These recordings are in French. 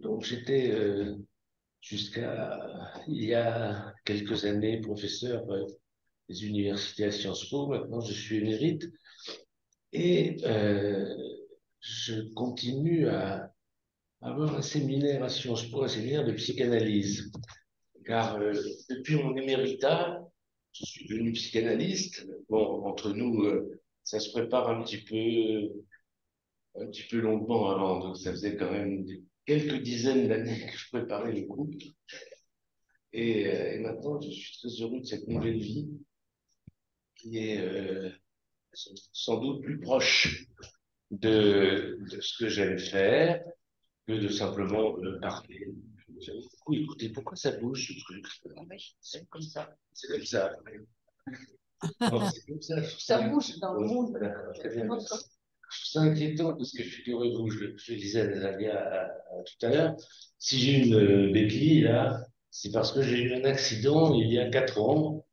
Donc j'étais jusqu'à il y a quelques années professeur des universités à Sciences Po. Maintenant, je suis émérite et je continue à avoir un séminaire à Sciences Po, un séminaire de psychanalyse. Car depuis mon éméritat, je suis devenu psychanalyste. Bon, entre nous, ça se prépare un petit peu longuement avant, donc ça faisait quand même quelques dizaines d'années que je préparais le coup. Et maintenant, je suis très heureux de cette nouvelle vie qui est sans doute plus proche de ce que j'aime faire que de simplement parler. J'aime beaucoup écouter. Pourquoi ça bouge ce truc? Ah oui, c'est comme ça. C'est comme ça. Non, c'est comme ça. Ça bouge dans le monde. D'accord, très bien. Je trouve ça inquiétant parce que figurez-vous, je le disais à Nazaria tout à l'heure, si j'ai une béquille là, c'est parce que j'ai eu un accident il y a 4 ans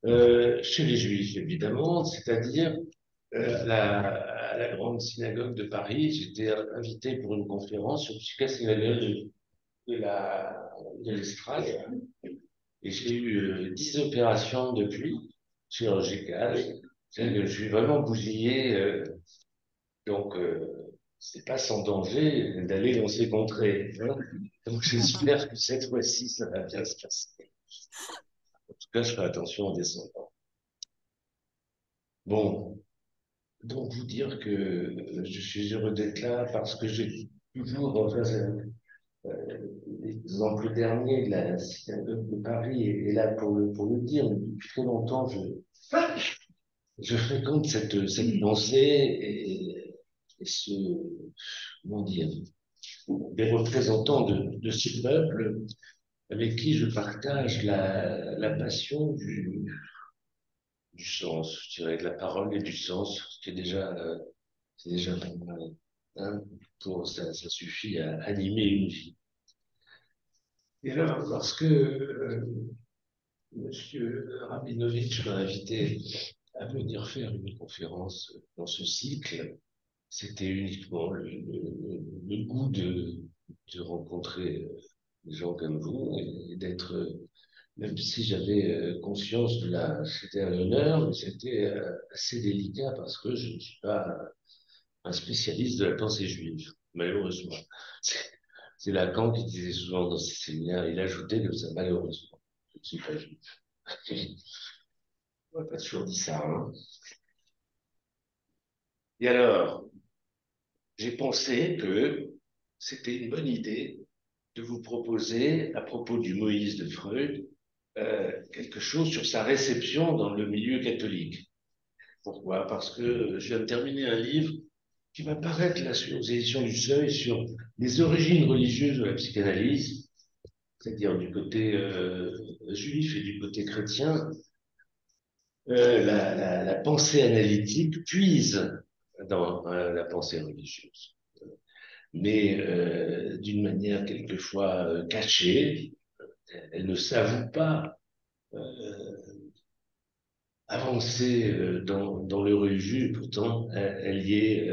chez les Juifs, évidemment, c'est-à-dire à la grande synagogue de Paris. J'étais invité pour une conférence sur psychanalyse de l'estrade et j'ai eu 10 opérations depuis, chirurgicales. Je suis vraiment bousillé, donc c'est pas sans danger d'aller dans ces contrées, hein. Donc j'espère que cette fois-ci, ça va bien se passer. En tout cas, je ferai attention en descendant. Bon, donc vous dire que je suis heureux d'être là parce que j'ai toujours, enfin, l'exemple dernier de la synagogue de Paris est là pour le dire, mais depuis très longtemps, je fréquente cette pensée et ce, comment dire, des représentants de ce peuple avec qui je partage la passion du sens, je dirais, de la parole et du sens, ce qui est déjà, c'est déjà pas mal, hein, ça suffit à animer une vie. Et là, lorsque Monsieur Rabinovitch m'a invité à venir faire une conférence dans ce cycle, c'était uniquement le goût de rencontrer des gens comme vous et d'être, même si j'avais conscience de c'était un honneur, mais c'était assez délicat parce que je ne suis pas un spécialiste de la pensée juive, malheureusement. C'est c'est Lacan qui disait souvent dans ses séminaires, il ajoutait que ça, malheureusement, je ne suis pas juif. On n'a pas toujours dit ça, hein. Et alors, j'ai pensé que c'était une bonne idée de vous proposer, à propos du Moïse de Freud, quelque chose sur sa réception dans le milieu catholique. Pourquoi? Parce que je viens de terminer un livre qui va paraître là aux éditions du Seuil sur les origines religieuses de la psychanalyse, c'est-à-dire du côté juif et du côté chrétien. La pensée analytique puise dans la pensée religieuse, mais d'une manière quelquefois cachée. Elle ne s'avoue pas euh, avancer dans le religieux, pourtant elle y est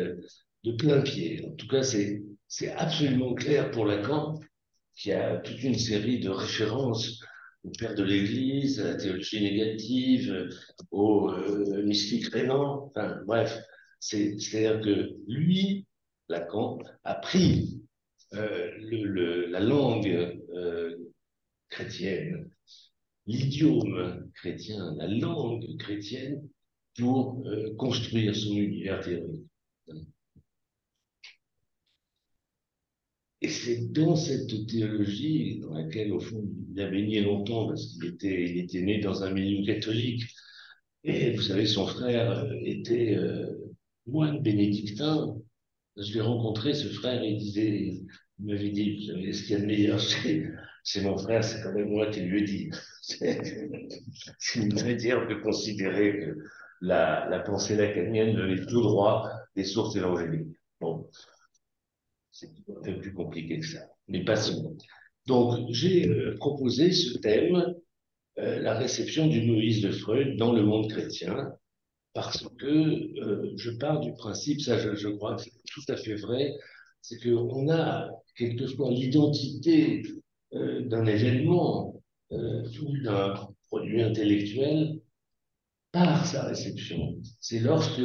de plein pied. En tout cas, c'est absolument clair pour Lacan, qui a toute une série de références au père de l'Église, à la théologie négative, au mystique rénan, enfin bref, c'est-à-dire que lui, Lacan, a pris la langue chrétienne, l'idiome chrétien, la langue chrétienne pour construire son univers théorique. Et c'est dans cette théologie dans laquelle, au fond, il a baigné longtemps, parce il était né dans un milieu catholique. Et vous savez, son frère était moine bénédictin. Je l'ai rencontré, ce frère, il m'avait dit, vous savez, ce qu'il y a de meilleur c'est mon frère, c'est quand même moi qui lui ai dit. C'est une manière de considérer que la pensée lacanienne venait tout droit des sources évangéliques. Bon, c'est un peu plus compliqué que ça, mais passons. Donc, j'ai proposé ce thème, la réception du Moïse de Freud dans le monde chrétien, parce que je pars du principe, ça je crois que c'est tout à fait vrai, c'est qu'on a quelquefois l'identité d'un événement ou d'un produit intellectuel par sa réception. C'est lorsque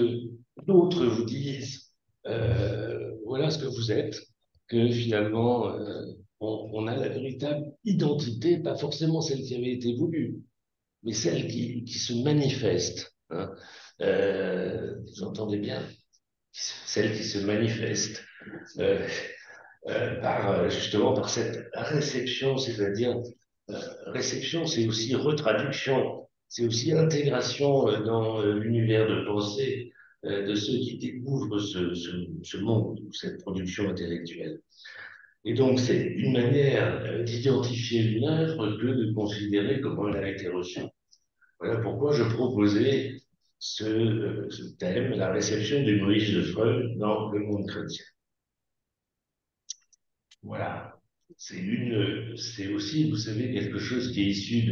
d'autres vous disent voilà ce que vous êtes, que finalement on a la véritable identité, pas forcément celle qui avait été voulue, mais celle qui se manifeste. Hein. Vous entendez bien, celle qui se manifeste justement par cette réception, c'est-à-dire réception, c'est aussi retraduction, c'est aussi intégration dans l'univers de pensée de ceux qui découvrent ce monde, cette production intellectuelle. Et donc, c'est une manière d'identifier une œuvre que de considérer comment elle a été reçue. Voilà pourquoi je proposais ce thème, la réception du Moïse de Freud dans le monde chrétien. Voilà. C'est aussi, vous savez, quelque chose qui est issu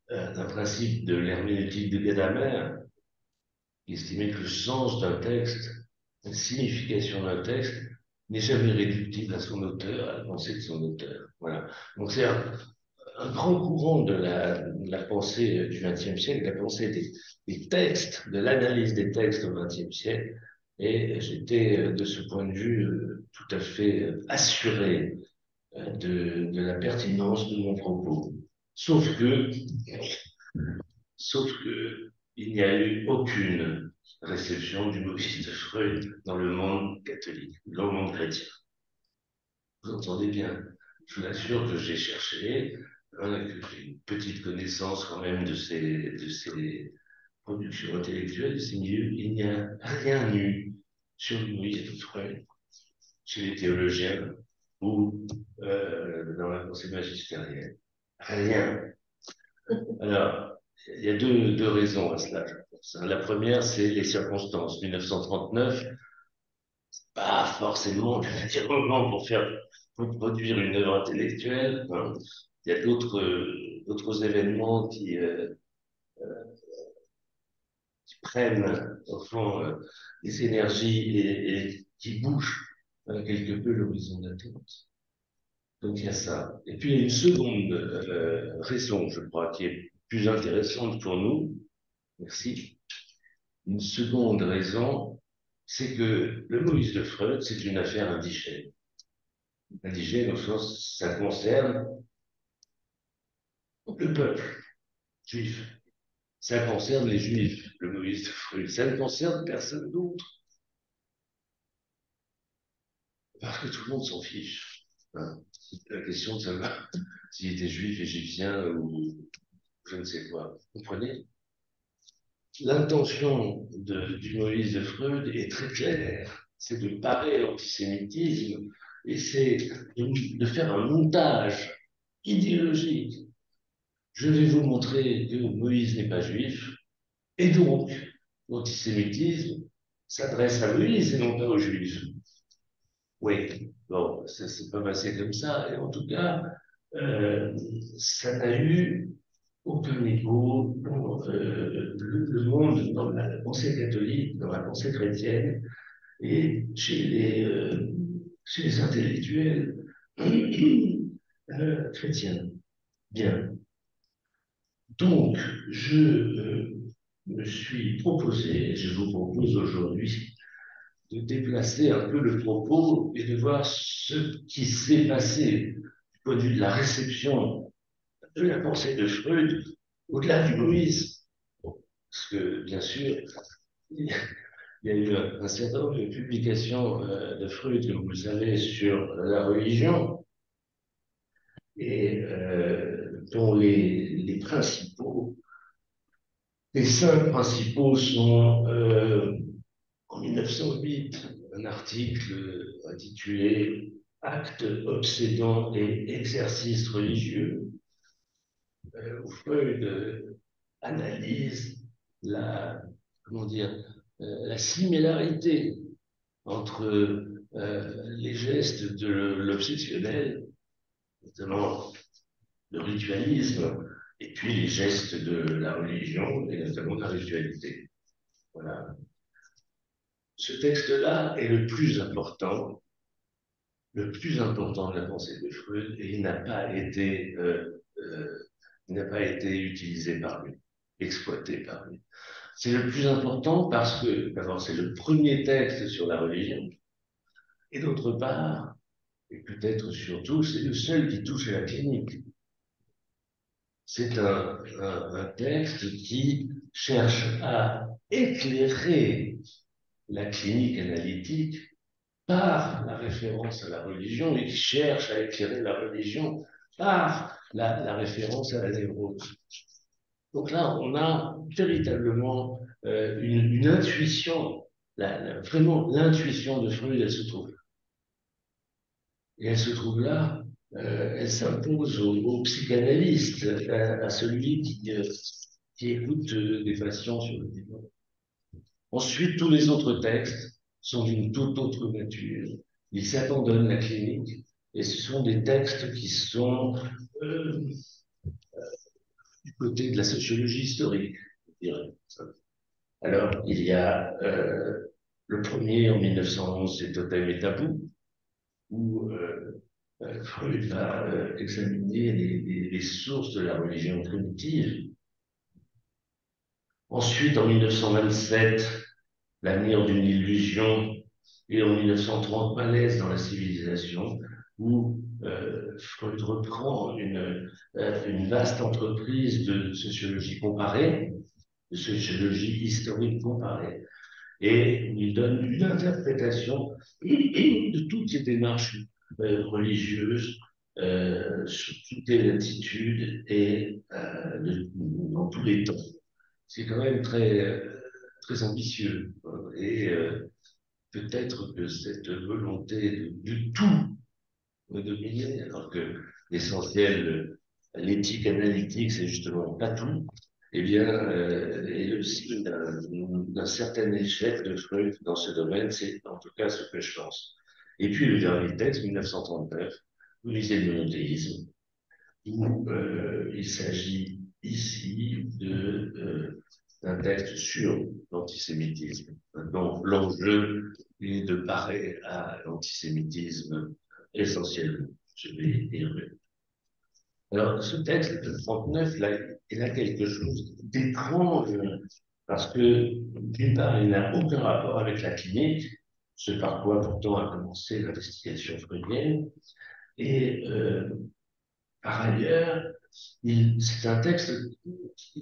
d'un principe de l'herméneutique de Gadamer, qui estimait que le sens d'un texte, la signification d'un texte, n'est jamais réductible à son auteur, à la pensée de son auteur. Voilà. Donc c'est un grand courant de la pensée du XXe siècle, la pensée des textes, de l'analyse des textes au XXe siècle. Et j'étais, de ce point de vue, tout à fait assuré de la pertinence de mon propos. Sauf que, sauf que, il n'y a eu aucune réception du Moïse de Freud dans le monde catholique, dans le monde chrétien. Vous entendez bien. Je vous assure que j'ai cherché, hein, que j'ai une petite connaissance quand même de ces productions intellectuelles, de ces milieux. Il n'y a rien eu sur le Moïse de Freud chez les théologiens ou dans la pensée magistérielle. Rien. Alors, il y a deux raisons à cela, je pense. La première, c'est les circonstances. 1939, pas forcément le meilleur moment pour produire une œuvre intellectuelle. Hein. Il y a d'autres événements qui prennent, au fond, les énergies et qui bougent quelque peu l'horizon d'attente. Donc il y a ça. Et puis il y a une seconde raison, je crois, qui est plus intéressante pour nous. Merci. Une seconde raison, c'est que le Moïse de Freud, c'est une affaire indigène. Indigène au sens, ça concerne le peuple juif. Ça concerne les juifs, le Moïse de Freud. Ça ne concerne personne d'autre. Parce que tout le monde s'en fiche. Hein. La question de savoir s'il était juif, égyptien ou je ne sais quoi. Vous comprenez? L'intention du Moïse de Freud est très claire, c'est de parer l'antisémitisme et c'est de faire un montage idéologique. Je vais vous montrer que Moïse n'est pas juif, et donc l'antisémitisme s'adresse à Moïse et non pas aux juifs. Oui, bon, ça s'est pas passé comme ça, et en tout cas, euh, ça n'a eu aucun écho dans le monde, dans la pensée catholique, dans la pensée chrétienne et chez les intellectuels chrétiens. Bien. Donc, je me suis proposé, je vous propose aujourd'hui de déplacer un peu le propos et de voir ce qui s'est passé du point de vue de la réception de la pensée de Freud au-delà du Moïse. Parce que, bien sûr, il y a eu un certain nombre de publications de Freud, comme vous le savez, sur la religion, et dont les principaux, les cinq principaux sont en 1908, un article intitulé Actes obsédants et exercices religieux, où Freud analyse la, comment dire, la similarité entre les gestes de l'obsessionnel, notamment le ritualisme, et puis les gestes de la religion, et notamment de la ritualité. Voilà. Ce texte-là est le plus important le plus important de la pensée de Freud et il n'a pas été utilisé par lui, exploité par lui. C'est le plus important parce que, d'abord, c'est le premier texte sur la religion, et d'autre part, et peut-être surtout, c'est le seul qui touche à la clinique. C'est un texte qui cherche à éclairer la clinique analytique par la référence à la religion et qui cherche à éclairer la religion par la référence à la névrose. Donc là, on a véritablement une intuition, vraiment l'intuition de Freud, elle se trouve là. Et elle se trouve là, elle s'impose au psychanalyste, à celui qui écoute des patients sur le divan. Ensuite, tous les autres textes sont d'une toute autre nature. Ils s'abandonnent la clinique et ce sont des textes qui sont euh, du côté de la sociologie historique, je dirais. Alors, il y a le premier en 1911, c'est Totem et Tabou, où Freud va examiner les sources de la religion primitive. Ensuite, en 1927, L'avenir d'une illusion, et en 1930, Malaise dans la civilisation, où Freud reprend une vaste entreprise de sociologie comparée, de sociologie historique comparée, et il donne une interprétation de toutes les démarches religieuses sur toutes les latitudes et dans tous les temps. C'est quand même très ambitieux. Et peut-être que cette volonté de tout dominer, alors que l'essentiel, l'éthique analytique, c'est justement pas tout, eh bien, est le signe d'un certain échec de Freud dans ce domaine, c'est en tout cas ce que je pense. Et puis le dernier texte, 1939, vous lisez le monothéisme, où il s'agit ici d'un texte sur l'antisémitisme, dont l'enjeu est de parer à l'antisémitisme essentiellement. Je vais y revenir. Alors, ce texte de 39, là, il a quelque chose d'étrange, parce que, d'une part, il n'a aucun rapport avec la clinique, ce par quoi pourtant a commencé l'investigation freudienne, et par ailleurs, c'est un texte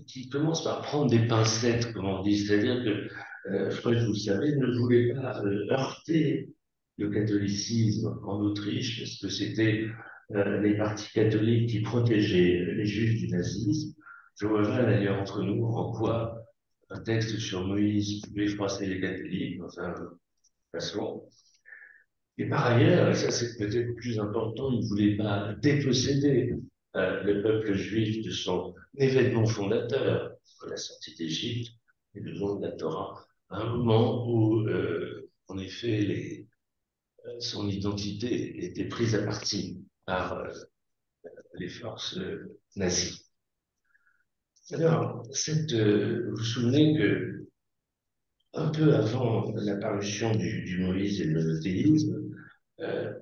qui commence par prendre des pincettes, comme on dit, c'est-à-dire que Freud, vous le savez, ne voulait pas heurter le catholicisme en Autriche, parce que c'était les partis catholiques qui protégeaient les juifs du nazisme. Je vois bien d'ailleurs entre nous en quoi un texte sur Moïse pouvait froisser les catholiques, enfin, de toute façon. Et par ailleurs, et ça c'est peut-être plus important, il ne voulait pas déposséder le peuple juif de son événement fondateur, la sortie d'Égypte et le don de la Torah, à un moment où, en effet, son identité était prise à partie par les forces nazies. Alors, vous vous souvenez que un peu avant l'apparition du Moïse et le monothéisme,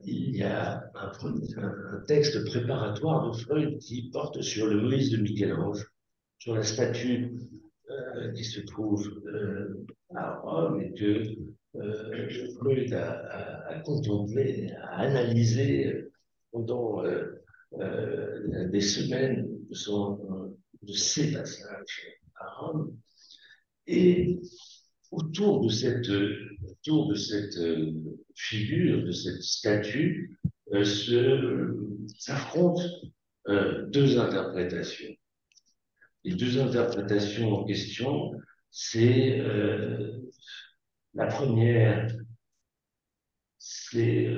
il y a un texte préparatoire de Freud qui porte sur le Moïse de Michel-Ange, sur la statue qui se trouve à Rome et que Freud a contemplé, a analysé pendant des semaines de ses passages à Rome. Et autour de cette figure, de cette statue, s'affrontent deux interprétations. Les deux interprétations en question, c'est la première, c'est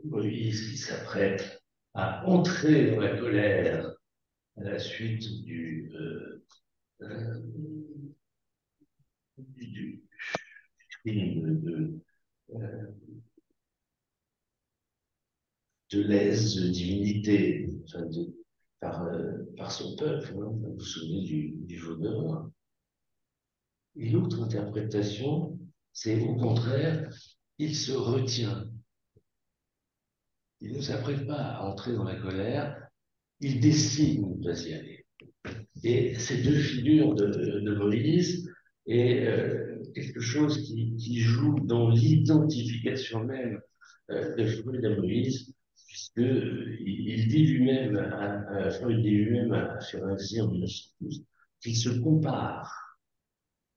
Moïse qui s'apprête à entrer dans la colère à la suite euh, du crime de lèse-divinité enfin par son peuple. Hein. Vous vous souvenez du veau d'or. Et l'autre interprétation, c'est au contraire, il se retient. il ne s'apprête pas à entrer dans la colère, il décide de s'y aller. Et ces deux figures de Moïse est quelque chose qui joue dans l'identification même de Freud à Moïse, puisque il dit lui-même, Freud dit lui-même à Ferenczi en 1912, qu'il se compare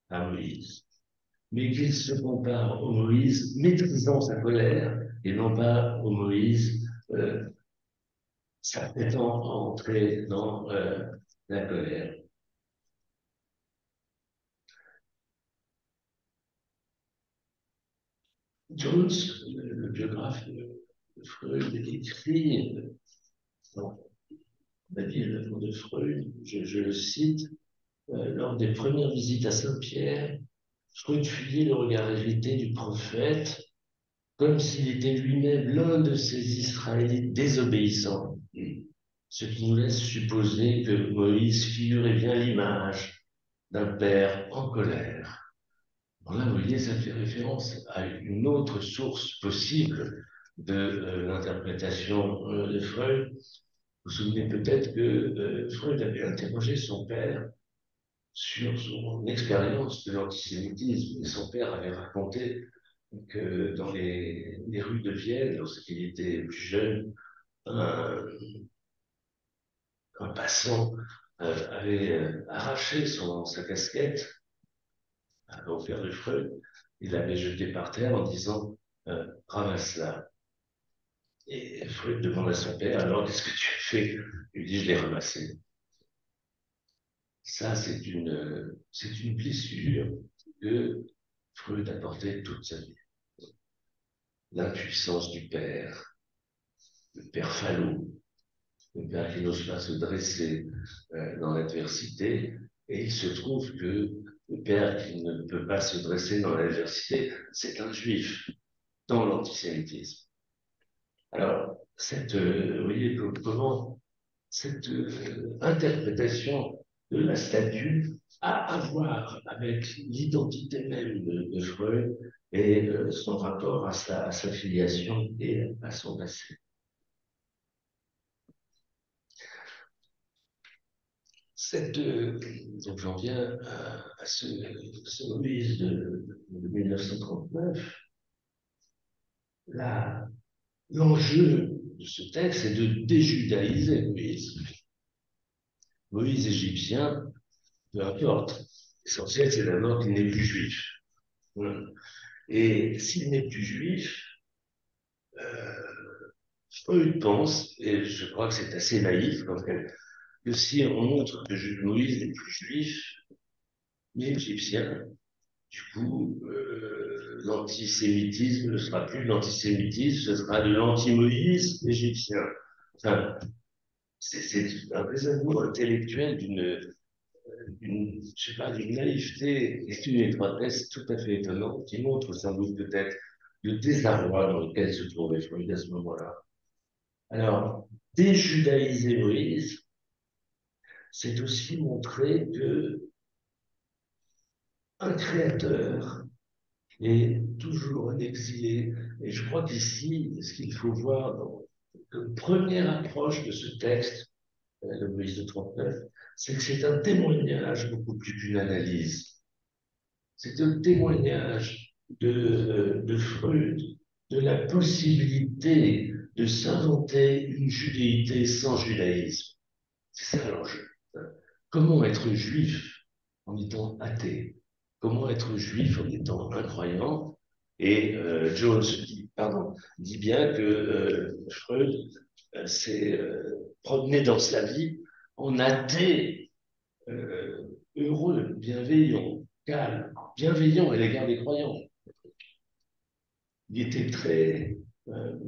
à Moïse, mais qu'il se compare au Moïse maîtrisant sa colère et non pas au Moïse s'apprêtant à entrer dans la colère. Jones, le biographe de Freud, écrit dans la vie et l'œuvre de Freud, je le cite, lors des premières visites à Saint-Pierre, Freud fuyait le regard irrité du prophète, comme s'il était lui-même l'un de ces Israélites désobéissants, ce qui nous laisse supposer que Moïse figurait bien l'image d'un père en colère. Bon, là, vous voyez, ça fait référence à une autre source possible de l'interprétation de Freud. Vous vous souvenez peut-être que Freud avait interrogé son père sur son expérience de l'antisémitisme. Et son père avait raconté que dans les rues de Vienne, lorsqu'il était plus jeune, un, un passant avait arraché sa casquette au père de Freud. Il l'avait jeté par terre en disant ramasse-la. Et Freud demande à son père alors qu'est-ce que tu as fait? Il lui dit je l'ai ramassé. Ça, c'est une blessure que Freud a portée toute sa vie. L'impuissance du père, le père falot, le père qui n'ose pas se dresser dans l'adversité. Et il se trouve que le père qui ne peut pas se dresser dans l'adversité, c'est un juif dans l'antisémitisme. Alors, vous voyez comment cette interprétation de la statue a à voir avec l'identité même de Freud et son rapport à sa filiation et à son passé. Donc j'en viens à ce Moïse de 1939. L'enjeu de ce texte est de déjudaïser Moïse. Moïse égyptien, peu importe. L'essentiel, c'est d'abord qu'il n'est plus juif. Voilà. Et s'il n'est plus juif, Freud pense, et je crois que c'est assez naïf quand même, que si on montre que Moïse n'est plus juif, mais égyptien, du coup, l'antisémitisme ne sera plus de l'antisémitisme, ce sera de l'anti-Moïse égyptien. Enfin, c'est un raisonnement intellectuel je sais pas, d'une naïveté et d'une étroitesse tout à fait étonnante qui montre sans doute peut-être le désarroi dans lequel se trouvait Freud à ce moment-là. Alors, déjudaïser Moïse, c'est aussi montrer que un créateur est toujours un exilé. Et je crois qu'ici, ce qu'il faut voir dans la première approche de ce texte, le Moïse de 39, c'est que c'est un témoignage beaucoup plus qu'une analyse. C'est un témoignage de Freud, de la possibilité de s'inventer une judéité sans judaïsme. C'est ça l'enjeu. Comment être juif en étant athée? Comment être juif en étant incroyant? Et Jones dit bien que Freud s'est promené dans sa vie en athée heureux, bienveillant, calme, bienveillant à l'égard des croyants. Il était euh,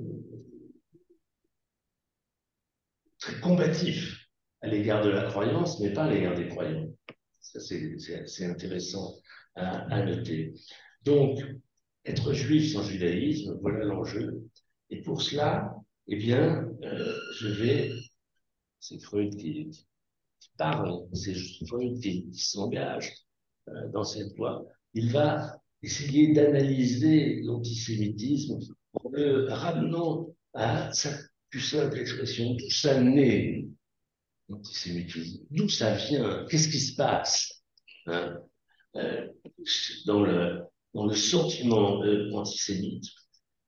très combatif à l'égard de la croyance, mais pas à l'égard des croyants. Ça, c'est intéressant à noter. Donc, être juif sans judaïsme, voilà l'enjeu. Et pour cela, eh bien, c'est Freud qui parle, c'est Freud qui s'engage dans cette voie. Il va essayer d'analyser l'antisémitisme en le ramenant à sa plus simple expression. D'où ça naît, l'antisémitisme? D'où ça vient? Qu'est-ce qui se passe, hein, euh, dans dans le sentiment antisémite?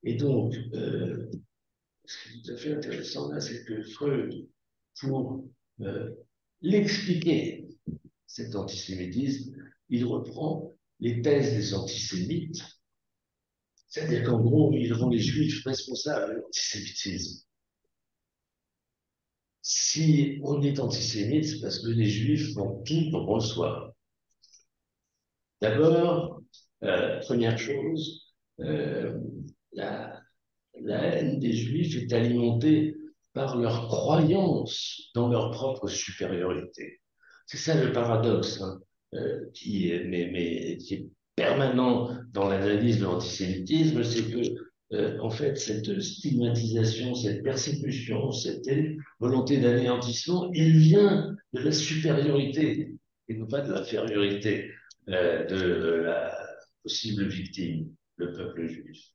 Et donc, ce qui est tout à fait intéressant là, c'est que Freud, pour euh, l'expliquer, cet antisémitisme, il reprend les thèses des antisémites, c'est-à-dire qu'en gros, il rend les juifs responsables de l'antisémitisme. Si on est antisémite, c'est parce que les juifs font tout pour qu'on le soit. D'abord, première chose, euh, la, la haine des juifs est alimentée par leur croyance dans leur propre supériorité. C'est ça le paradoxe, hein, qui est permanent dans l'analyse de l'antisémitisme, c'est que, en fait, cette stigmatisation, cette persécution, cette volonté d'anéantissement, il vient de la supériorité et non pas de l'infériorité de la possible victime, le peuple juif.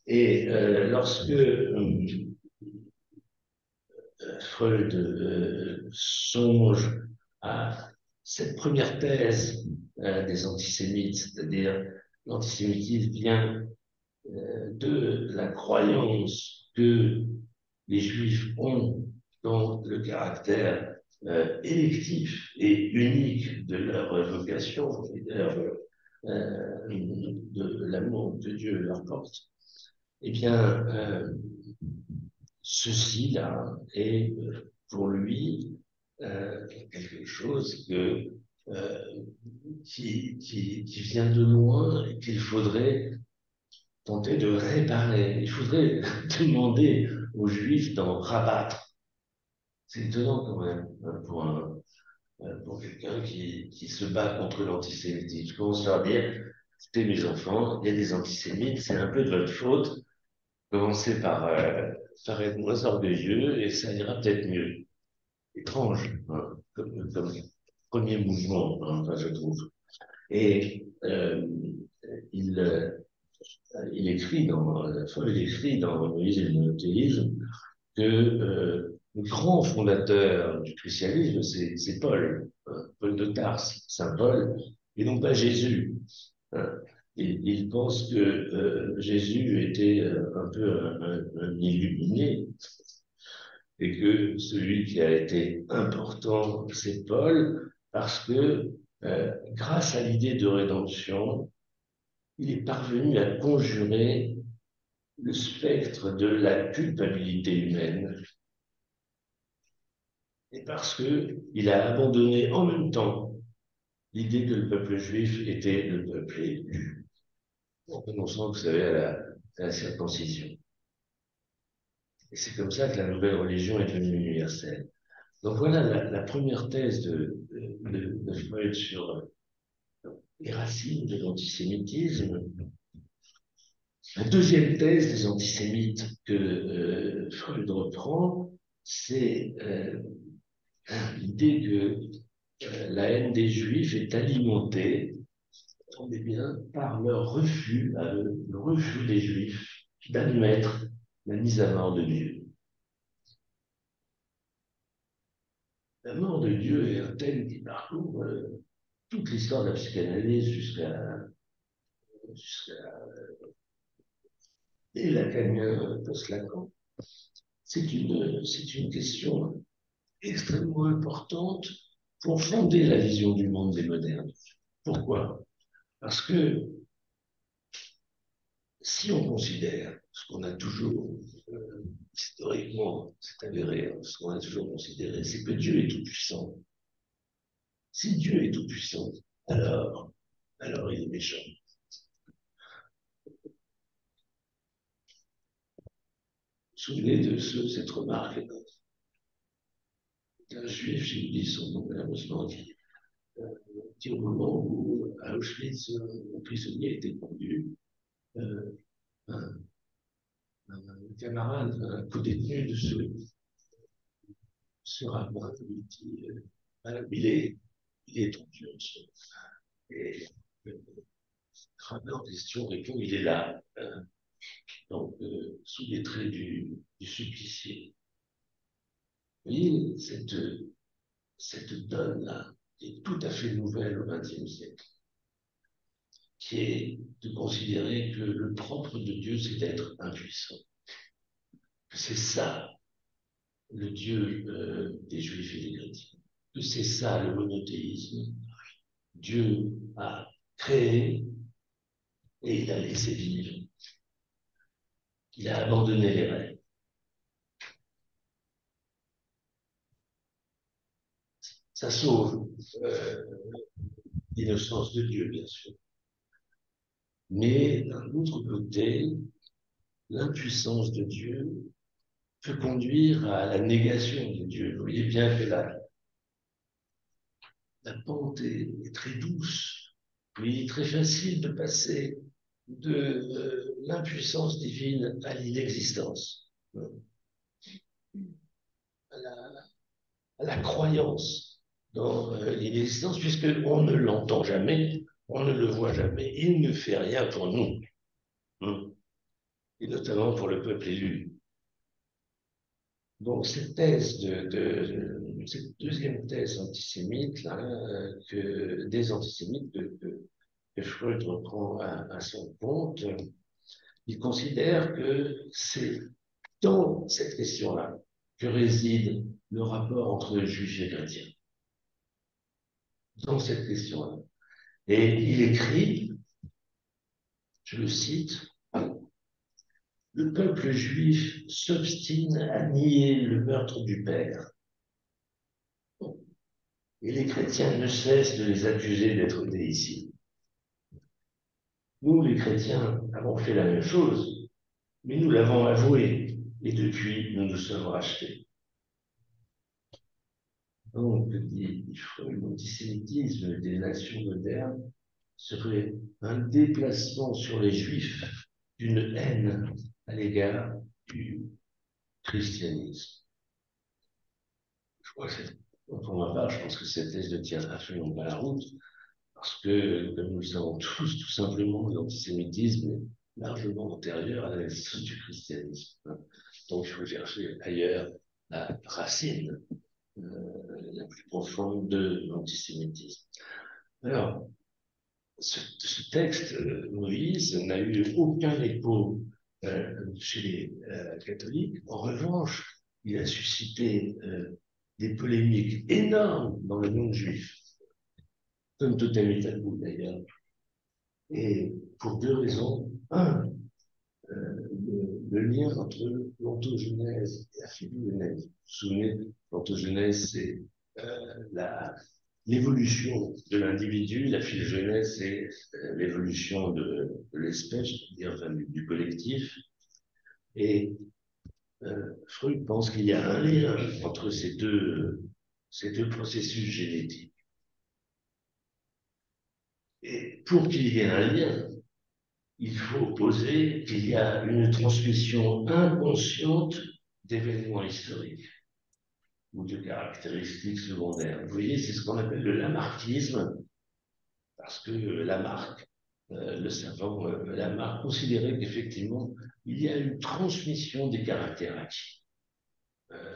Et lorsque Freud songe à cette première thèse des antisémites, c'est-à-dire l'antisémitisme vient de la croyance que les Juifs ont dans le caractère électif et unique de leur vocation et de l'amour que Dieu leur porte, eh bien, ceci-là est pour lui quelque chose euh, qui vient de loin et qu'il faudrait tenter de réparer. Il faudrait demander aux Juifs d'en rabattre. C'est étonnant quand même, hein, pour quelqu'un qui se bat contre l'antisémitisme. Je commence à dire, écoutez mes enfants, il y a des antisémites, c'est un peu de votre faute. Commencez par être moins orgueilleux et ça ira peut-être mieux. Étrange, hein, comme premier mouvement, hein, enfin, je trouve. Et il, euh, il écrit il écrit dans Moïse et le monothéisme que le grand fondateur du christianisme, c'est Paul, hein, Paul de Tarse, Saint Paul, et non pas Jésus. Hein. Il pense que Jésus était un peu un illuminé et que celui qui a été important, c'est Paul, parce que grâce à l'idée de rédemption, il est parvenu à conjurer le spectre de la culpabilité humaine, et parce que il a abandonné en même temps l'idée que le peuple juif était le peuple élu, en renonçant, vous savez, à la circoncision. Et c'est comme ça que la nouvelle religion est devenue universelle. Donc voilà la première thèse de Freud sur les racines de l'antisémitisme. La deuxième thèse des antisémites que Freud reprend, c'est l'idée que la haine des Juifs est alimentée, attendez bien, par leur refus, le refus des Juifs d'admettre la mise à mort de Dieu. La mort de Dieu est un thème qui parcourt toute l'histoire de la psychanalyse jusqu'à et lacanien post-Lacan. C'est une question extrêmement importante pour fonder la vision du monde des modernes. Pourquoi? Parce que si on considère ce qu'on a toujours, historiquement, c'est avéré, hein, ce qu'on a toujours considéré, c'est que Dieu est tout-puissant. Si Dieu est tout-puissant, alors il est méchant. Vous vous souvenez de cette remarque d'un juif, j'ai oublié son nom malheureusement, qui au moment où à Auschwitz, un prisonnier était pendu, euh, un, un camarade, un co-détenu de ce rabbin lui dit il est ton Dieu. Et le rabbin en question répond il est là. Donc, sous les traits du supplicié. Vous voyez, cette donne-là, qui est tout à fait nouvelle au XXe siècle, qui est de considérer que le propre de Dieu, c'est d'être impuissant. Que c'est ça, le Dieu des Juifs et des chrétiens. Que c'est ça, le monothéisme. Dieu a créé et il a laissé vivre. Il a abandonné les règles. Ça sauve l'innocence de Dieu, bien sûr. Mais d'un autre côté, l'impuissance de Dieu peut conduire à la négation de Dieu. Vous voyez bien que la pente est très douce. Il est très facile de passer de l'impuissance divine à l'inexistence, à la croyance dans l'inexistence, puisqu'on ne l'entend jamais, on ne le voit jamais, il ne fait rien pour nous, et notamment pour le peuple élu. Donc cette thèse cette deuxième thèse antisémite, là, des antisémites que Freud reprend à son compte, il considère que c'est dans cette question-là que réside le rapport entre juifs et chrétiens. Dans cette question-là. Et il écrit, je le cite, le peuple juif s'obstine à nier le meurtre du Père. Et les chrétiens ne cessent de les accuser d'être déicides. Nous, les chrétiens, avons fait la même chose, mais nous l'avons avoué, et depuis, nous nous sommes rachetés. Donc, dit Freud, l'antisémitisme des nations modernes serait un déplacement sur les juifs d'une haine à l'égard du christianisme. Je crois que pour ma part, je pense que cette thèse ne tient absolument pas la route, parce que, comme nous le savons tous, tout simplement, l'antisémitisme est largement antérieur à l'existence du christianisme. Donc, il faut chercher ailleurs la racine la plus profonde de l'antisémitisme. Alors, ce texte, Moïse, n'a eu aucun écho chez les catholiques. En revanche, il a suscité des polémiques énormes dans le monde juif, comme Totem Tabou d'ailleurs, et pour deux raisons. Un, le lien entre l'ontogenèse et la philogenèse. Vous vous souvenez, l'ontogenèse, c'est l'évolution de l'individu, la philogenèse, c'est l'évolution de l'espèce, c'est-à-dire enfin, du collectif. Et Freud pense qu'il y a un lien entre ces deux processus génétiques. Et pour qu'il y ait un lien, il faut poser qu'il y a une transmission inconsciente d'événements historiques ou de caractéristiques secondaires. Vous voyez, c'est ce qu'on appelle le lamarckisme, parce que Lamarck, le savant Lamarck, considérait qu'effectivement, il y a une transmission des caractères acquis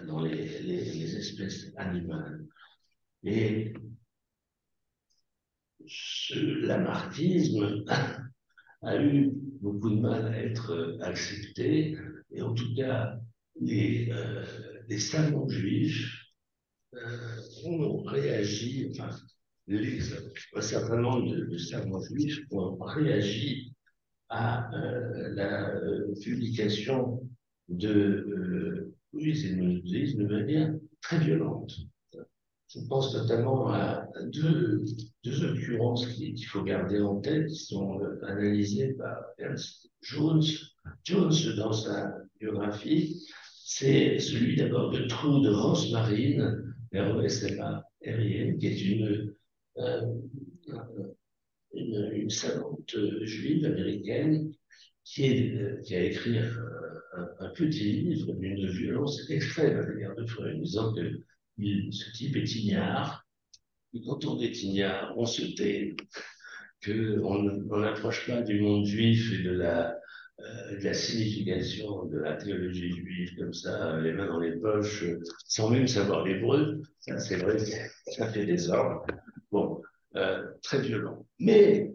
dans les espèces animales. Et ce lamarckisme a eu beaucoup de mal à être accepté, et en tout cas, les savants juifs ont réagi, enfin, un certain nombre de savants juifs ont réagi à la publication de Louise et d'une manière très violente. Je pense notamment à deux occurrences qu'il faut garder en tête, qui sont analysées par Ernst Jones dans sa biographie. C'est celui d'abord de Trude Rosmarine, R-O-S-M-A-R-I-N, qui est euh, une savante juive américaine qui a écrit un petit livre d'une violence extrême à l'égard de Freud, disant que ce type est ignare, et quand on est ignare, on se tait, qu'on n'approche pas du monde juif et de la signification de la théologie juive comme ça, les mains dans les poches, sans même savoir l'hébreu, ça c'est vrai que ça fait des ordres. Bon, très violent. Mais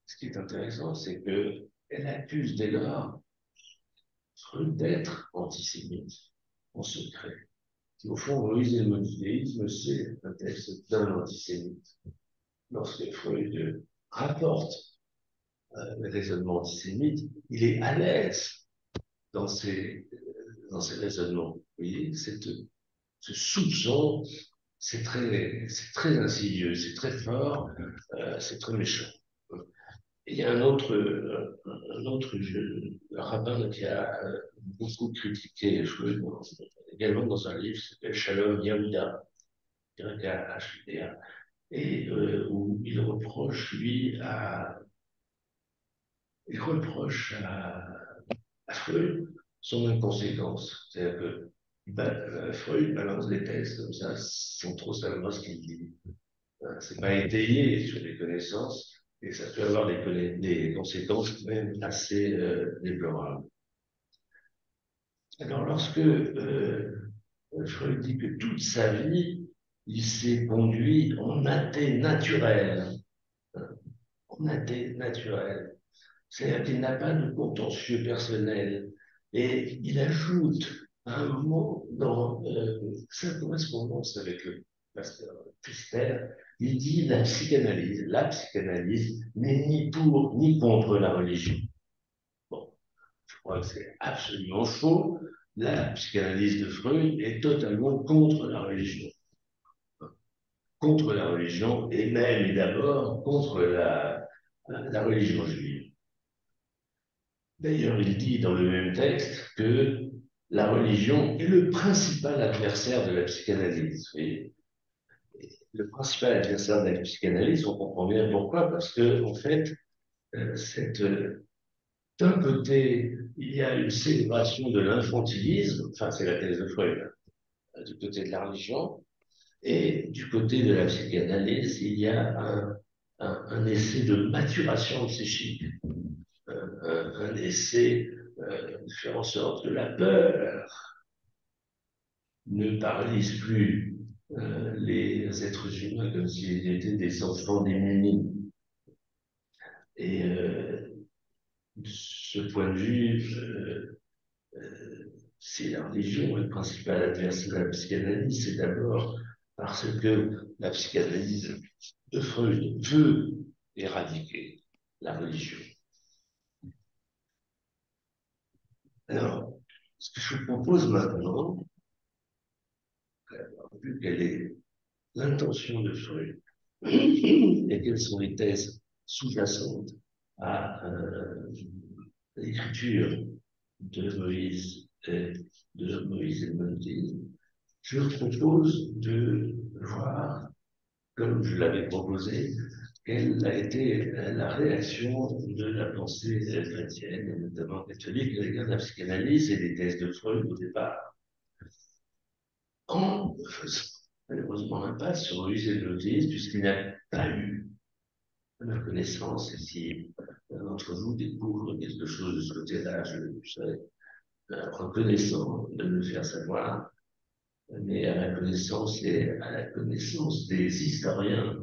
ce qui est intéressant, c'est qu'elle accuse dès lors Freud d'être antisémite en secret. Au fond, Moïse et le monothéisme, c'est un texte d'un antisémite. Lorsque Freud rapporte le raisonnement antisémite, il est à l'aise dans dans ses raisonnements. Vous voyez, ce soupçon, c'est très insidieux, c'est très fort, c'est très méchant. Et il y a un autre rabbin qui a beaucoup critiqué Freud, également dans un livre qui s'appelle Shalom Yehuda, Y-H-U-D-A, et où il reproche à Freud son inconséquence. C'est-à-dire que Freud balance des textes comme ça sans trop savoir ce qu'il dit. C'est pas étayé sur des connaissances et ça peut avoir des conséquences même assez déplorables. Alors lorsque Freud dit que toute sa vie, il s'est conduit en athée naturel, en athée naturel. C'est-à-dire qu'il n'a pas de contentieux personnel. Et il ajoute à un moment dans sa correspondance avec le pasteur Pfister, il dit la psychanalyse n'est ni pour ni contre la religion. Bon, je crois que c'est absolument faux. La psychanalyse de Freud est totalement contre la religion. Contre la religion et même et d'abord contre la religion juive. D'ailleurs, il dit dans le même texte que la religion est le principal adversaire de la psychanalyse. Et le principal adversaire de la psychanalyse, on comprend bien pourquoi, parce que, en fait, d'un côté, il y a une célébration de l'infantilisme, enfin, c'est la thèse de Freud, du côté de la religion, et du côté de la psychanalyse, il y a un essai de maturation psychique, un essai de faire en sorte que la peur ne paralyse plus les êtres humains comme s'ils étaient des enfants démunis. Et de ce point de vue, si la religion est le principal adversaire de la psychanalyse, c'est d'abord parce que la psychanalyse de Freud veut éradiquer la religion. Alors, ce que je vous propose maintenant, vu quelle est l'intention de Freud et quelles sont les thèses sous-jacentes à l'écriture de Moïse et le monothéisme, je propose de voir, comme je l'avais proposé, quelle a été la réaction de la pensée chrétienne, et notamment catholique, à l'égard de la psychanalyse et des thèses de Freud au départ, en faisant malheureusement impasse sur Moïse et le monothéisme, puisqu'il n'y a pas eu, à ma connaissance, et si l'un d'entre vous découvre quelque chose de ce côté-là, je serais reconnaissant de me faire savoir, mais à ma connaissance et à la connaissance des historiens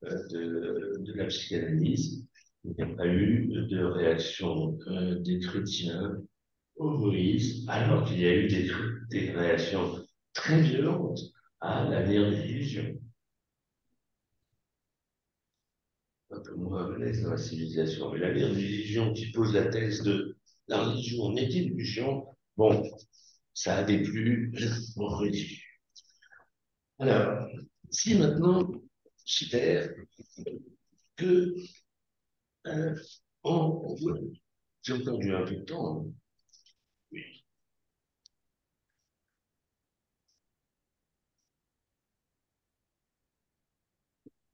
de la psychanalyse, il n'y a pas eu de réaction des chrétiens au Moïse, alors qu'il y a eu des réactions très violentes à l'avenir des religions. Un peu moins à l'aise dans la civilisation, mais l'avenir des religions qui pose la thèse de la religion n'est illusion, bon, ça a déplu aux religieux. Alors, si maintenant, j'espère que euh, on, j'ai entendu un peu de temps, hein. Oui.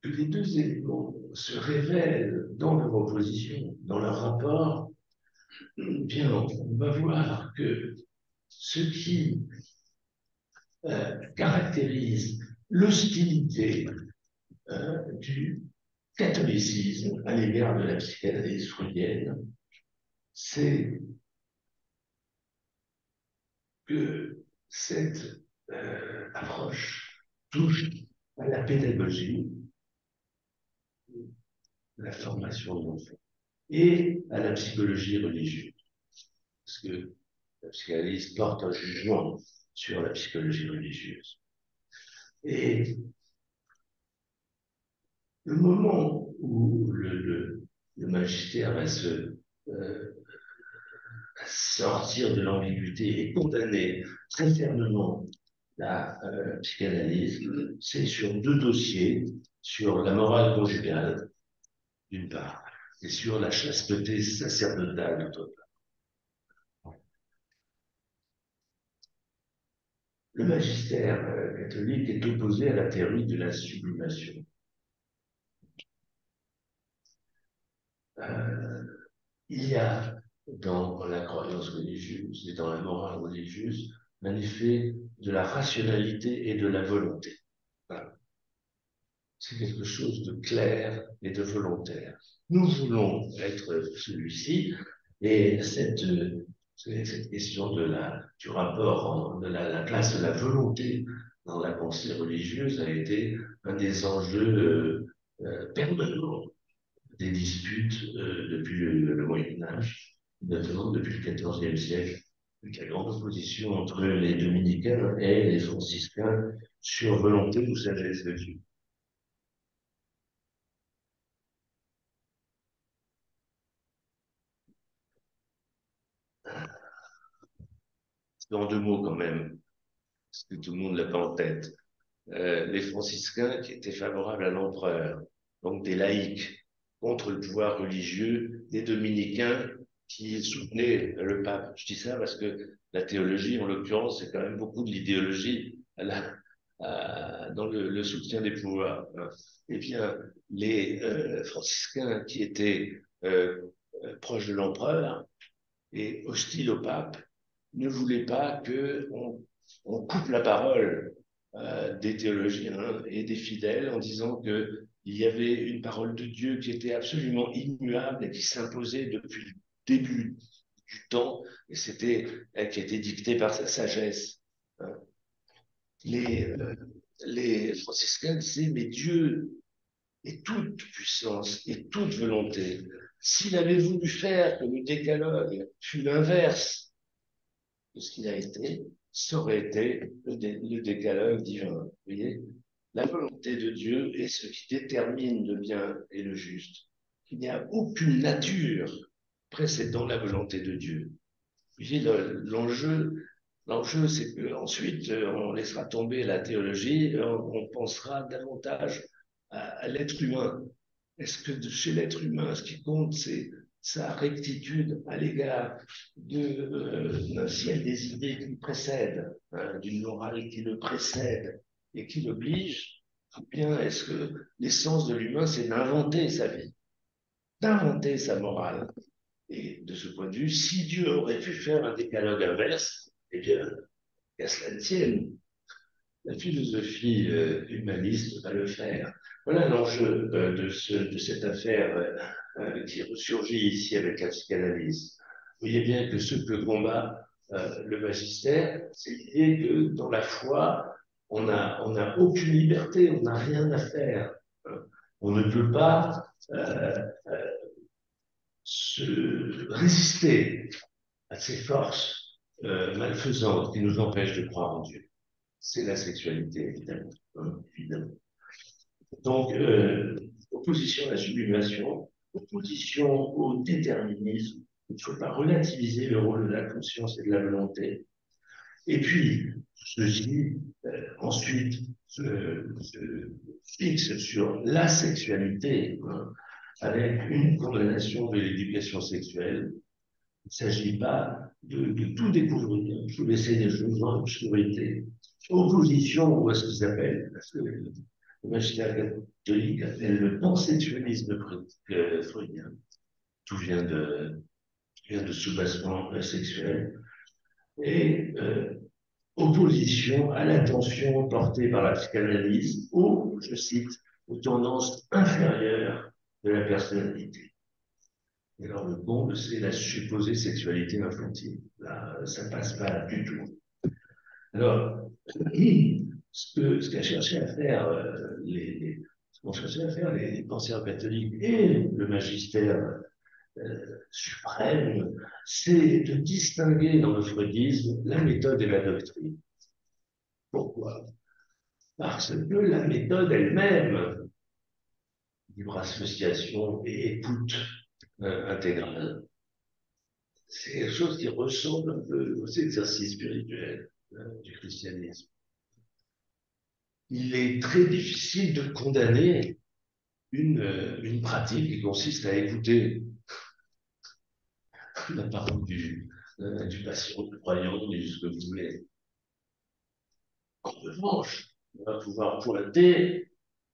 Que les deux éléments se révèlent dans leur opposition, dans leur rapport, bien, on va voir que ce qui caractérise l'hostilité du catholicisme à l'égard de la psychanalyse freudienne, c'est que cette approche touche à la pédagogie, la formation de l'enfant, et à la psychologie religieuse. Parce que la psychanalyse porte un jugement sur la psychologie religieuse. Et le moment où le magistère va sortir de l'ambiguïté et condamner très fermement la psychanalyse, c'est sur deux dossiers, sur la morale conjugale, d'une part, et sur la chasteté sacerdotale, d'autre part. Le magistère catholique est opposé à la théorie de la sublimation. Euh, il y a dans la croyance religieuse et dans la morale religieuse un effet de la rationalité et de la volonté. Voilà. C'est quelque chose de clair et de volontaire. Nous voulons être celui-ci, et cette question du rapport, de la place de la volonté dans la pensée religieuse a été un des enjeux permanents des disputes depuis le Moyen Âge, notamment depuis le XIVe siècle, avec la grande opposition entre les dominicains et les franciscains sur volonté ou sagesse de Dieu. En deux mots quand même, parce que tout le monde l'a pas en tête. Les franciscains qui étaient favorables à l'empereur, donc des laïcs, contre le pouvoir religieux, des dominicains qui soutenaient le pape. Je dis ça parce que la théologie, en l'occurrence, c'est quand même beaucoup de l'idéologie dans le soutien des pouvoirs. Eh bien, les franciscains qui étaient proches de l'empereur et hostiles au pape ne voulaient pas qu'on coupe la parole des théologiens et des fidèles en disant qu'il y avait une parole de Dieu qui était absolument immuable et qui s'imposait depuis le début du temps, et qui était dictée par sa sagesse. Les, euh, les franciscains disaient, mais Dieu est toute puissance et toute volonté. S'il avait voulu faire que le décalogue fût l'inverse de ce qu'il a été, ça aurait été le décalogue divin. Vous voyez, la volonté de Dieu est ce qui détermine le bien et le juste. Il n'y a aucune nature précédant la volonté de Dieu. Vous voyez, l'enjeu, c'est qu'ensuite, on laissera tomber la théologie, on pensera davantage à l'être humain. Est-ce que chez l'être humain, ce qui compte, c'est sa rectitude à l'égard d'un ciel des idées qui le précède, hein, d'une morale qui le précède et qui l'oblige, ou bien est-ce que l'essence de l'humain, c'est d'inventer sa vie, d'inventer sa morale? Et de ce point de vue, si Dieu aurait pu faire un décalogue inverse, eh bien, qu'à cela ne tienne, la philosophie humaniste va le faire. Voilà l'enjeu de cette affaire qui ressurgit ici avec la psychanalyse. Vous voyez bien que ce que combat le magistère, c'est l'idée que dans la foi, on a aucune liberté, on n'a rien à faire. On ne peut pas se résister à ces forces malfaisantes qui nous empêchent de croire en Dieu. C'est la sexualité, évidemment. Hein, évidemment. Donc, opposition à la sublimation, opposition au déterminisme. Il ne faut pas relativiser le rôle de la conscience et de la volonté. Et puis, ceci, ensuite, se fixe sur la sexualité, hein, avec une condamnation de l'éducation sexuelle. Il ne s'agit pas de tout découvrir, il faut laisser les choses dans l'obscurité. Opposition, ou à ce qu'ils appellent, parce que le magistère catholique appelle le pansexualisme freudien. Tout vient de soubassement sexuel. Et opposition à l'attention portée par la psychanalyse je cite, aux tendances inférieures de la personnalité. Et alors, le comble, c'est la supposée sexualité infantile. Là, ça passe pas du tout. Alors, ce qu'a cherché à faire ce qu'ont cherché à faire les penseurs catholiques et le magistère suprême, c'est de distinguer dans le freudisme la méthode et la doctrine. Pourquoi? Parce que la méthode elle-même, libre association et écoute intégrale, c'est quelque chose qui ressemble un peu aux exercices spirituels du christianisme. Il est très difficile de condamner une pratique qui consiste à écouter la parole du patient, du croyant, du ce que vous voulez. En revanche, on va pouvoir pointer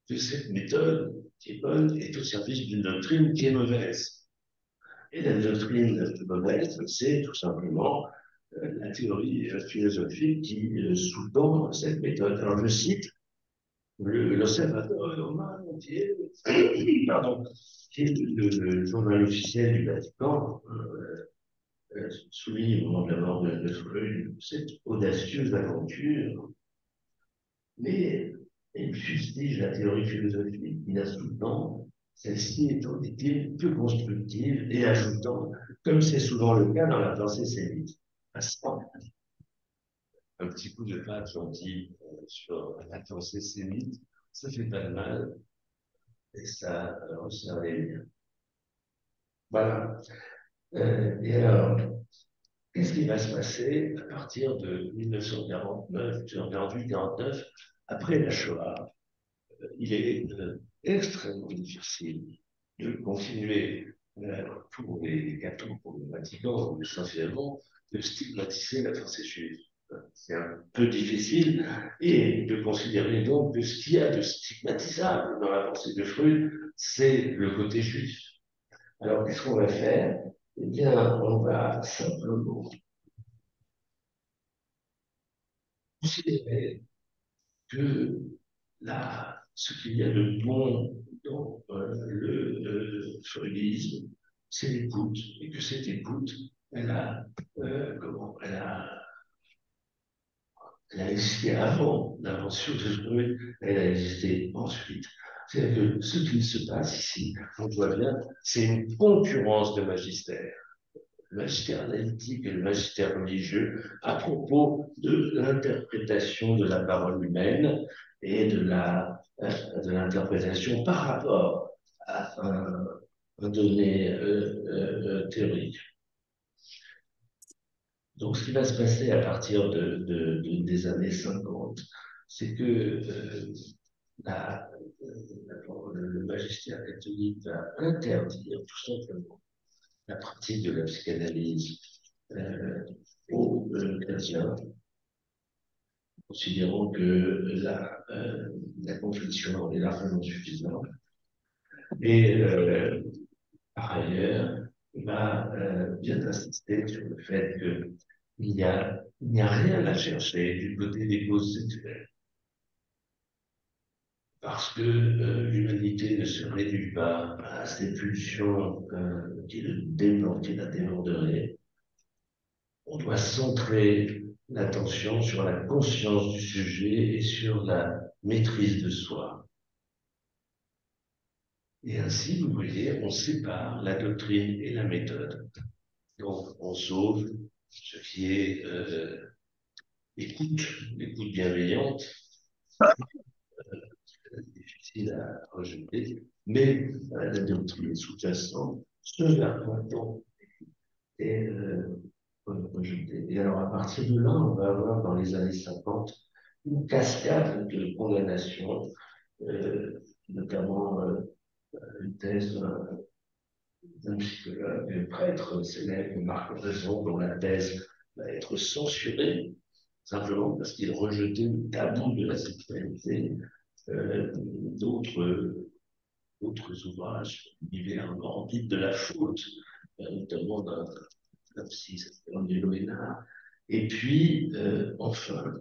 que cette méthode qui est bonne est au service d'une doctrine qui est mauvaise. Et la doctrine mauvaise, c'est tout simplement la théorie philosophique qui sous-tend cette méthode. Alors je cite l'Osservatore Romano, qui est, pardon, qui est le journal officiel du Vatican, souligne au moment de la mort de Freud cette audacieuse aventure, mais il fustige la théorie philosophique qui la sous-tend, celle-ci étant dit peu constructive et ajoutant, comme c'est souvent le cas dans la pensée sémite, un petit coup de patte gentil sur la pensée sémite, ça fait pas de mal et ça resserre les liens. Voilà. Et alors, qu'est-ce qui va se passer à partir de 1949, 1948-49, après la Shoah? Il est extrêmement difficile de continuer pour les catholiques, pour le Vatican, essentiellement, de stigmatiser la pensée juive. C'est un peu difficile et de considérer donc que ce qu'il y a de stigmatisable dans la pensée de Freud, c'est le côté juif. Alors, qu'est-ce qu'on va faire? Eh bien, on va simplement considérer que ce qu'il y a de bon dans le freudisme, c'est l'écoute, et que cette écoute, elle a, elle a existé avant l'invention de Freud, elle a existé ensuite. C'est-à-dire que ce qui se passe ici, on voit bien, c'est une concurrence de magistère. Le magistère analytique et le magistère religieux à propos de l'interprétation de la parole humaine et de l'interprétation par rapport à un donné théorique. Donc, ce qui va se passer à partir des années 50, c'est que la, le magistère catholique va interdire tout simplement la pratique de la psychanalyse euh, aux chrétiens, considérant que la confession est largement suffisante. Et par ailleurs, il va bien insister sur le fait qu'il n'y a rien à chercher du côté des causes sexuelles, parce que l'humanité ne se réduit pas à ces pulsions qui la déborderait. On doit centrer l'attention sur la conscience du sujet et sur la maîtrise de soi. Et ainsi, vous voyez, on sépare la doctrine et la méthode. Donc, on sauve ce qui est écoute, l'écoute bienveillante, difficile à rejeter, mais la doctrine sous-jacente, ce vers quoi on est rejeté. Et alors, à partir de là, on va avoir dans les années 50 une cascade de condamnations, notamment une thèse d'un psychologue, un prêtre célèbre, Marc Raison, dont la thèse va être censurée, simplement parce qu'il rejetait le tabou de la sexualité. D'autres ouvrages, l'univers morbide de la faute, notamment d'un psy, Angelo Hénard. Et puis, enfin,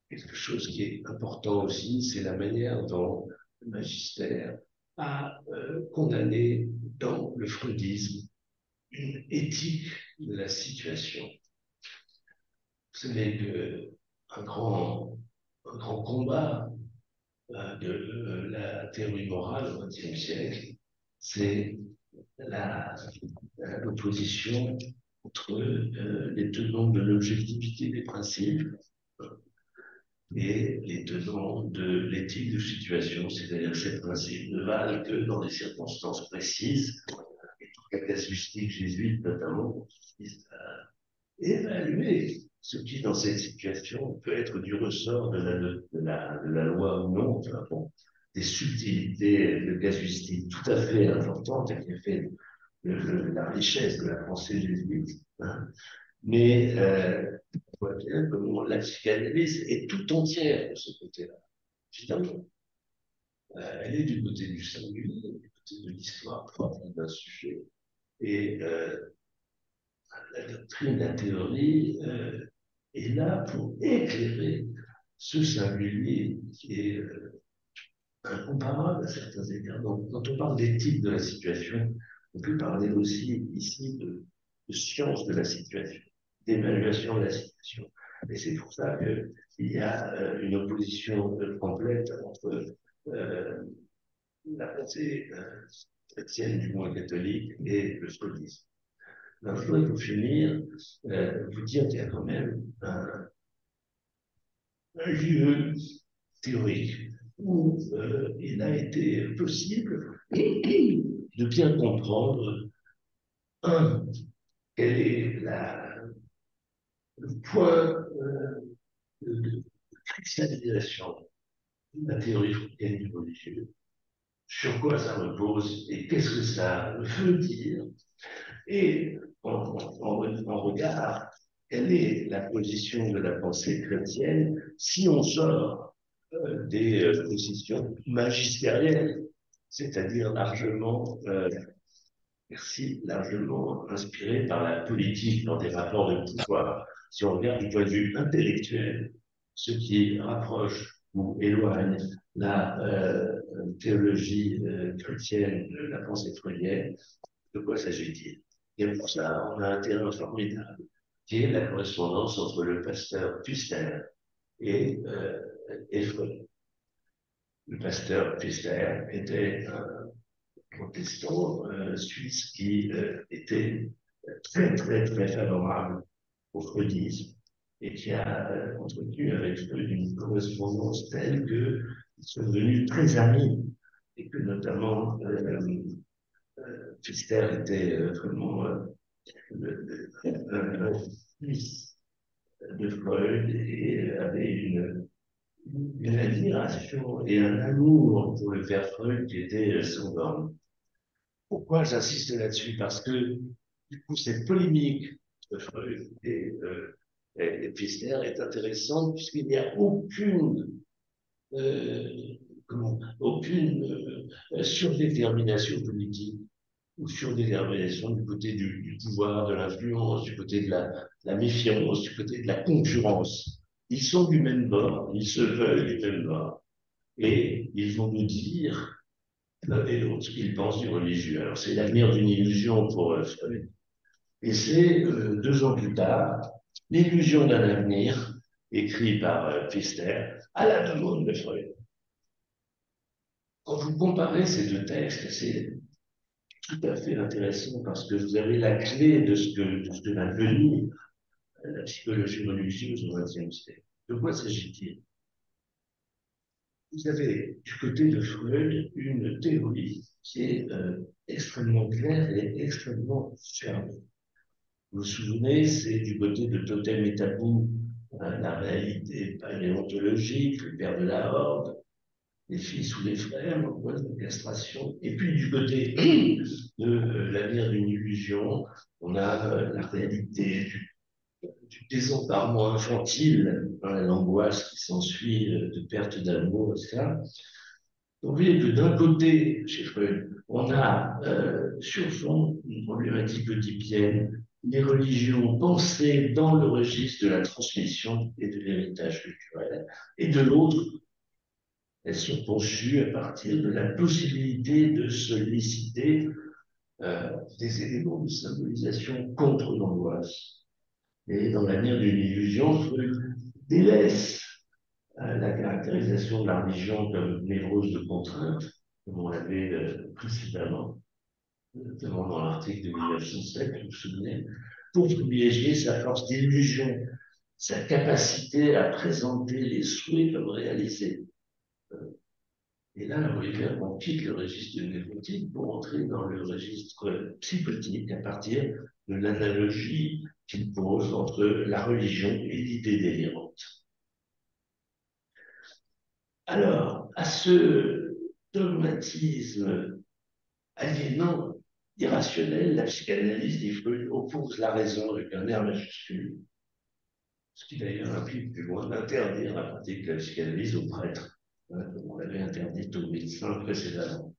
quelque chose qui est important aussi, c'est la manière dont le magistère a condamné dans le freudisme une éthique de la situation. Vous savez un grand combat de la théorie morale au XXe siècle, c'est l'opposition entre les tenants de l'objectivité des principes et les tenants de l'éthique de situation, c'est-à-dire que ces principes ne valent que dans des circonstances précises, et toute la casuistique jésuite notamment, consiste à évaluer ce qui, dans cette situation, peut être du ressort de la loi ou non, enfin, bon, des subtilités de casuistique tout à fait importantes et qui fait la richesse de la pensée jésuite. Hein. Mais on voit bien comment la psychanalyse est tout entière de ce côté-là. Évidemment, elle est du côté du singulier, du côté de l'histoire propre d'un sujet. Et la doctrine, la théorie est là pour éclairer ce singulier qui est incomparable à certains égards. Donc, quand on parle d'éthique de la situation, on peut parler aussi ici de science de la situation, d'évaluation de la situation. Et c'est pour ça qu'il y a une opposition complète entre euh, la pensée chrétienne, du moins catholique, et le scoutisme. Alors, je voudrais pour finir vous dire qu'il y a quand même un lieu théorique où il a été possible de bien comprendre, un, quel est le point de cristallisation de la théorie phocéenne du religieux, sur quoi ça repose et qu'est-ce que ça veut dire, et en regard, quelle est la position de la pensée chrétienne si on sort des positions magistérielles, c'est-à-dire largement inspirées par la politique dans des rapports de pouvoir. Si on regarde du point de vue intellectuel, ce qui rapproche ou éloigne la théologie chrétienne de la pensée freudienne, de quoi s'agit-il? Et pour ça, on a un terrain formidable qui est la correspondance entre le pasteur Pfister et Freud. Le pasteur Pfister était un protestant suisse qui était très favorable au freudisme et qui a entretenu avec Freud une correspondance telle qu'ils sont devenus très amis et que notamment Pfister était vraiment un fils de Freud et avait une admiration et un amour pour le père Freud qui était sans borne. Pourquoi j'insiste là-dessus? Parce que, du coup, cette polémique de Freud et Pfister est intéressante puisqu'il n'y a euh, aucune surdétermination politique ou surdétermination du côté du pouvoir, de l'influence, du côté de la méfiance, du côté de la concurrence. Ils sont du même bord, ils se veulent du même bord, et ils vont nous dire l'un et l'autre ce qu'ils pensent du religieux. Alors c'est l'avenir d'une illusion pour Freud, et c'est 2 ans plus tard l'illusion d'un avenir écrit par Pfister à la demande de Freud. Quand vous comparez ces 2 textes, c'est tout à fait intéressant parce que vous avez la clé de ce que va devenir la psychologie religieuse au XXe siècle. De quoi s'agit-il? Vous avez du côté de Freud une théorie qui est extrêmement claire et extrêmement ferme. Vous vous souvenez, c'est du côté de Totem et Tabou, la réalité paléontologique, le père de la horde, les fils ou les frères, l'angoisse de castration. Et puis du côté de l'avenir d'une illusion, on a la réalité du désemparement infantile, l'angoisse qui s'ensuit de perte d'amour, etc. Donc, vous voyez que d'un côté, chez Freud, on a sur fond une problématique oedipienne, les religions pensées dans le registre de la transmission et de l'héritage culturel, et de l'autre, elles sont conçues à partir de la possibilité de solliciter des éléments de symbolisation contre l'angoisse. Et dans l'avenir d'une illusion, Freud délaisse la caractérisation de la religion comme névrose de contrainte, comme on l'avait précédemment, notamment dans l'article de 1907, vous vous souvenez, pour privilégier sa force d'illusion, sa capacité à présenter les souhaits comme réalisés. Et là, on quitte le registre névrotique pour entrer dans le registre psychotique à partir de l'analogie qu'il pose entre la religion et l'idée délirante. Alors, à ce dogmatisme aliénant, irrationnel, la psychanalyse des Freud oppose la raison avec un R majuscule, ce qui d'ailleurs implique plus loin d'interdire la pratique de la psychanalyse aux prêtres, comme on l'avait interdit aux médecins précédemment.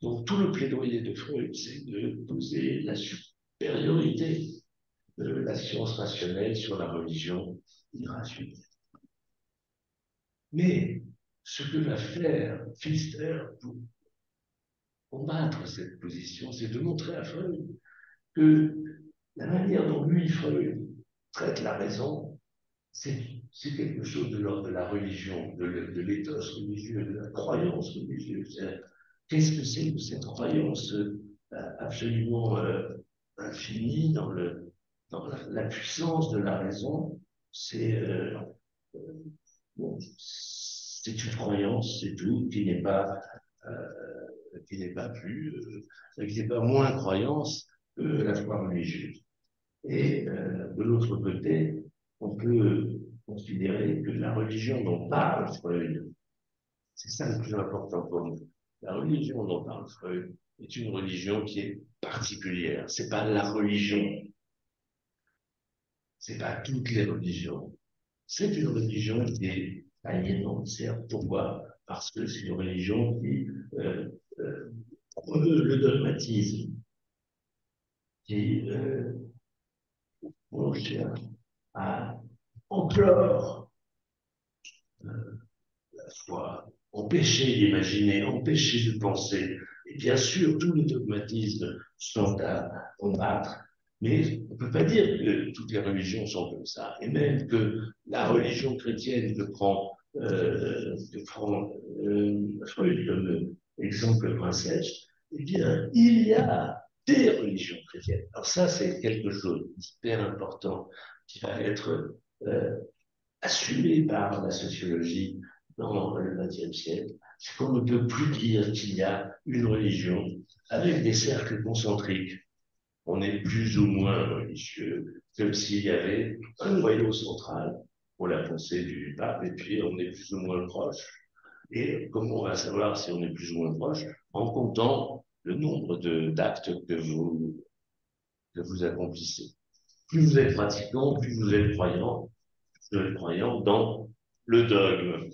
Donc tout le plaidoyer de Freud, c'est de poser la supériorité de la science rationnelle sur la religion irrationnelle. Mais ce que va faire Pfister pour combattre cette position, c'est de montrer à Freud que la manière dont lui, Freud, traite la raison, c'est quelque chose de l'ordre de la religion, de l'éthos religieux, de la croyance religieuse. Qu'est-ce que c'est que cette croyance absolument infinie dans la puissance de la raison? C'est bon, c'est une croyance, c'est tout, qui n'est pas plus, qui n'est pas moins croyance que la foi religieuse. Et de l'autre côté, on peut considérer que la religion dont parle Freud, c'est ça le plus important pour nous. La religion dont parle Freud est une religion qui est particulière. C'est pas la religion, c'est pas toutes les religions. C'est une religion qui est aliénante, certes. Pourquoi? Parce que c'est une religion qui promeut le dogmatisme, qui à implore la foi, empêcher d'imaginer, empêcher de penser. Et bien sûr, tous les dogmatismes sont à combattre, mais on ne peut pas dire que toutes les religions sont comme ça, et même que la religion chrétienne Freud comme exemple princesse, eh bien, il y a des religions chrétiennes. Alors ça, c'est quelque chose d'hyper important qui va être euh, assumé par la sociologie dans le XXe siècle, c'est qu'on ne peut plus dire qu'il y a une religion avec des cercles concentriques. On est plus ou moins religieux, comme s'il y avait un noyau central pour la pensée du pape, et puis on est plus ou moins proche. Et comment on va savoir si on est plus ou moins proche? En comptant le nombre d'actes que vous accomplissez. Plus vous êtes pratiquant, plus vous êtes croyant dans le dogme.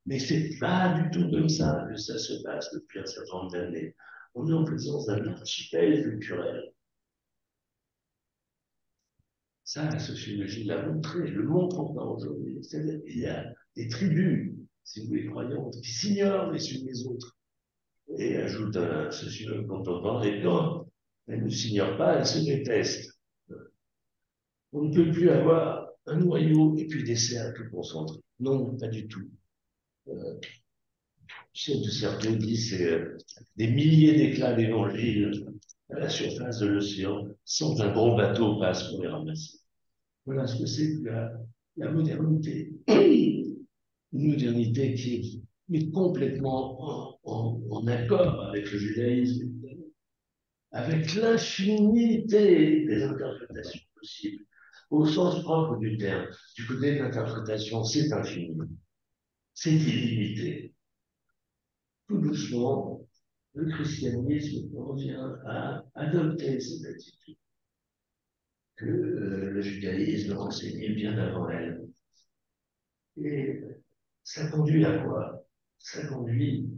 Mais c'est pas du tout comme ça que ça se passe depuis un certain nombre d'années. On est en présence d'un archipel culturel. Ça, la sociologie l'a montré, le montre encore aujourd'hui. C'est-à-dire qu'il y a des tribus, si vous voulez, croyantes, qui s'ignorent les unes les autres. Et ajoute un sociologue contemporain, et quand elles ne s'ignorent pas, elles se détestent. On ne peut plus avoir un noyau et puis des cercles concentrés. Non, pas du tout. Euh, Chef de cercle dit c'est des milliers d'éclats d'évangile à la surface de l'océan sans qu'un gros bateau passe pour les ramasser. Voilà ce que c'est que la modernité. Une modernité qui est complètement en accord avec le judaïsme, avec l'infinité des interprétations possibles, au sens propre du terme. Du côté de l'interprétation, c'est infini, c'est illimité. Tout doucement, le christianisme revient à adopter cette attitude que le judaïsme enseignait bien avant elle. Et ça conduit à quoi? Ça conduit,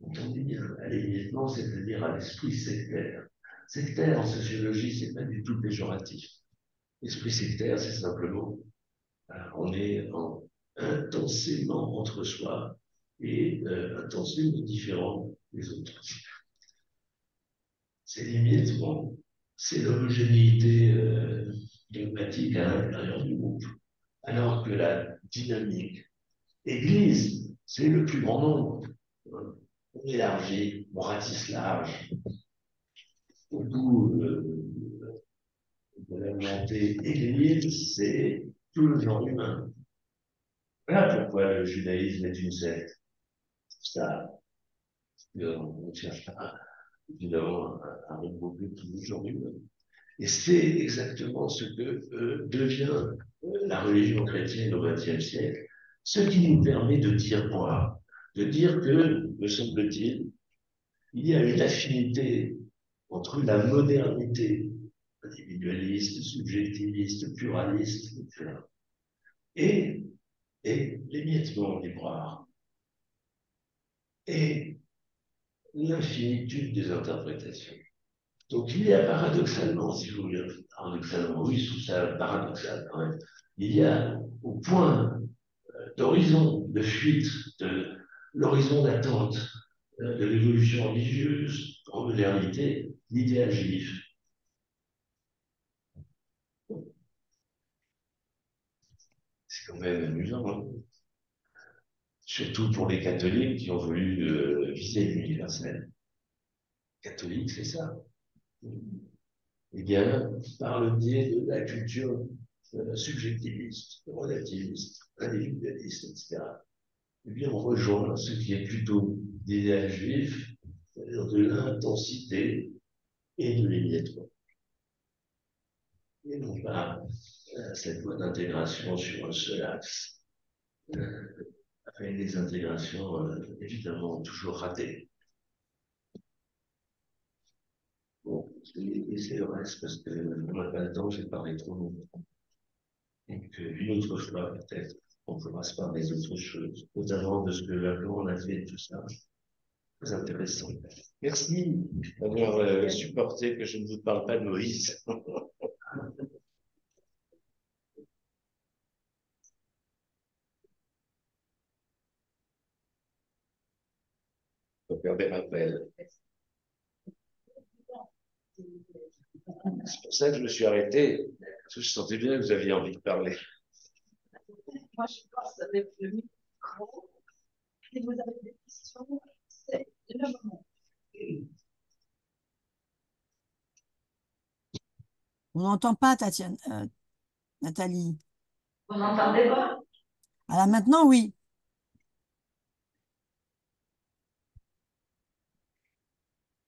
on dit bien, à l'émiettement, c'est-à-dire à l'esprit sectaire. Sectaire en sociologie, c'est pas du tout péjoratif. L'esprit sectaire, c'est simplement, on est intensément entre soi et intensément différent des autres. ces limites, bon, c'est l'homogénéité dogmatique à l'intérieur du groupe. Alors que la dynamique Église, c'est le plus grand nombre. On élargit, on ratisse large. Au bout de la volonté Église, c'est tout le genre humain. Voilà pourquoi le judaïsme est une secte. Ça, on cherche évidemment à regrouper tout le genre humain. Et c'est exactement ce que devient la religion chrétienne au XXe siècle, ce qui nous permet de dire quoi? De dire que, me semble-t-il, il y a une affinité entre la modernité individualiste, subjectiviste, pluraliste, etc., et, et l'émiettement des bras, et l'infinitude des interprétations. Donc il y a paradoxalement, si vous voulez, paradoxalement, oui, je trouve ça paradoxal quand même, il y a au point d'horizon, de fuite, de l'horizon d'attente de l'évolution religieuse en modernité, l'idéal juif. C'est quand même amusant, hein, surtout pour les catholiques qui ont voulu viser l'universel. Catholique, c'est ça. Eh bien, par le biais de la culture subjectiviste, relativiste, individualiste, etc., eh bien, on rejoint ce qui est plutôt l'idéal juif, c'est-à-dire de l'intensité et de l'émiettement. Et non pas cette voie d'intégration sur un seul axe, avec des intégrations évidemment toujours ratées. Bon, je vais laisser le reste parce que on n'a pas le temps, j'ai parlé trop longtemps. Donc, une autre fois, peut-être, on pourra se parler des autres choses, notamment de ce que Lacan a fait, tout ça. Très intéressant. Merci d'avoir supporté que je ne vous parle pas de Moïse. Faut faire des rappels. C'est pour ça que je me suis arrêté, parce que je sentais bien que vous aviez envie de parler. Moi, je pense avec le micro. Si vous avez des questions, c'est le moment. On n'entend pas, Tatiane, Nathalie. Vous n'entendez pas? Alors maintenant, oui.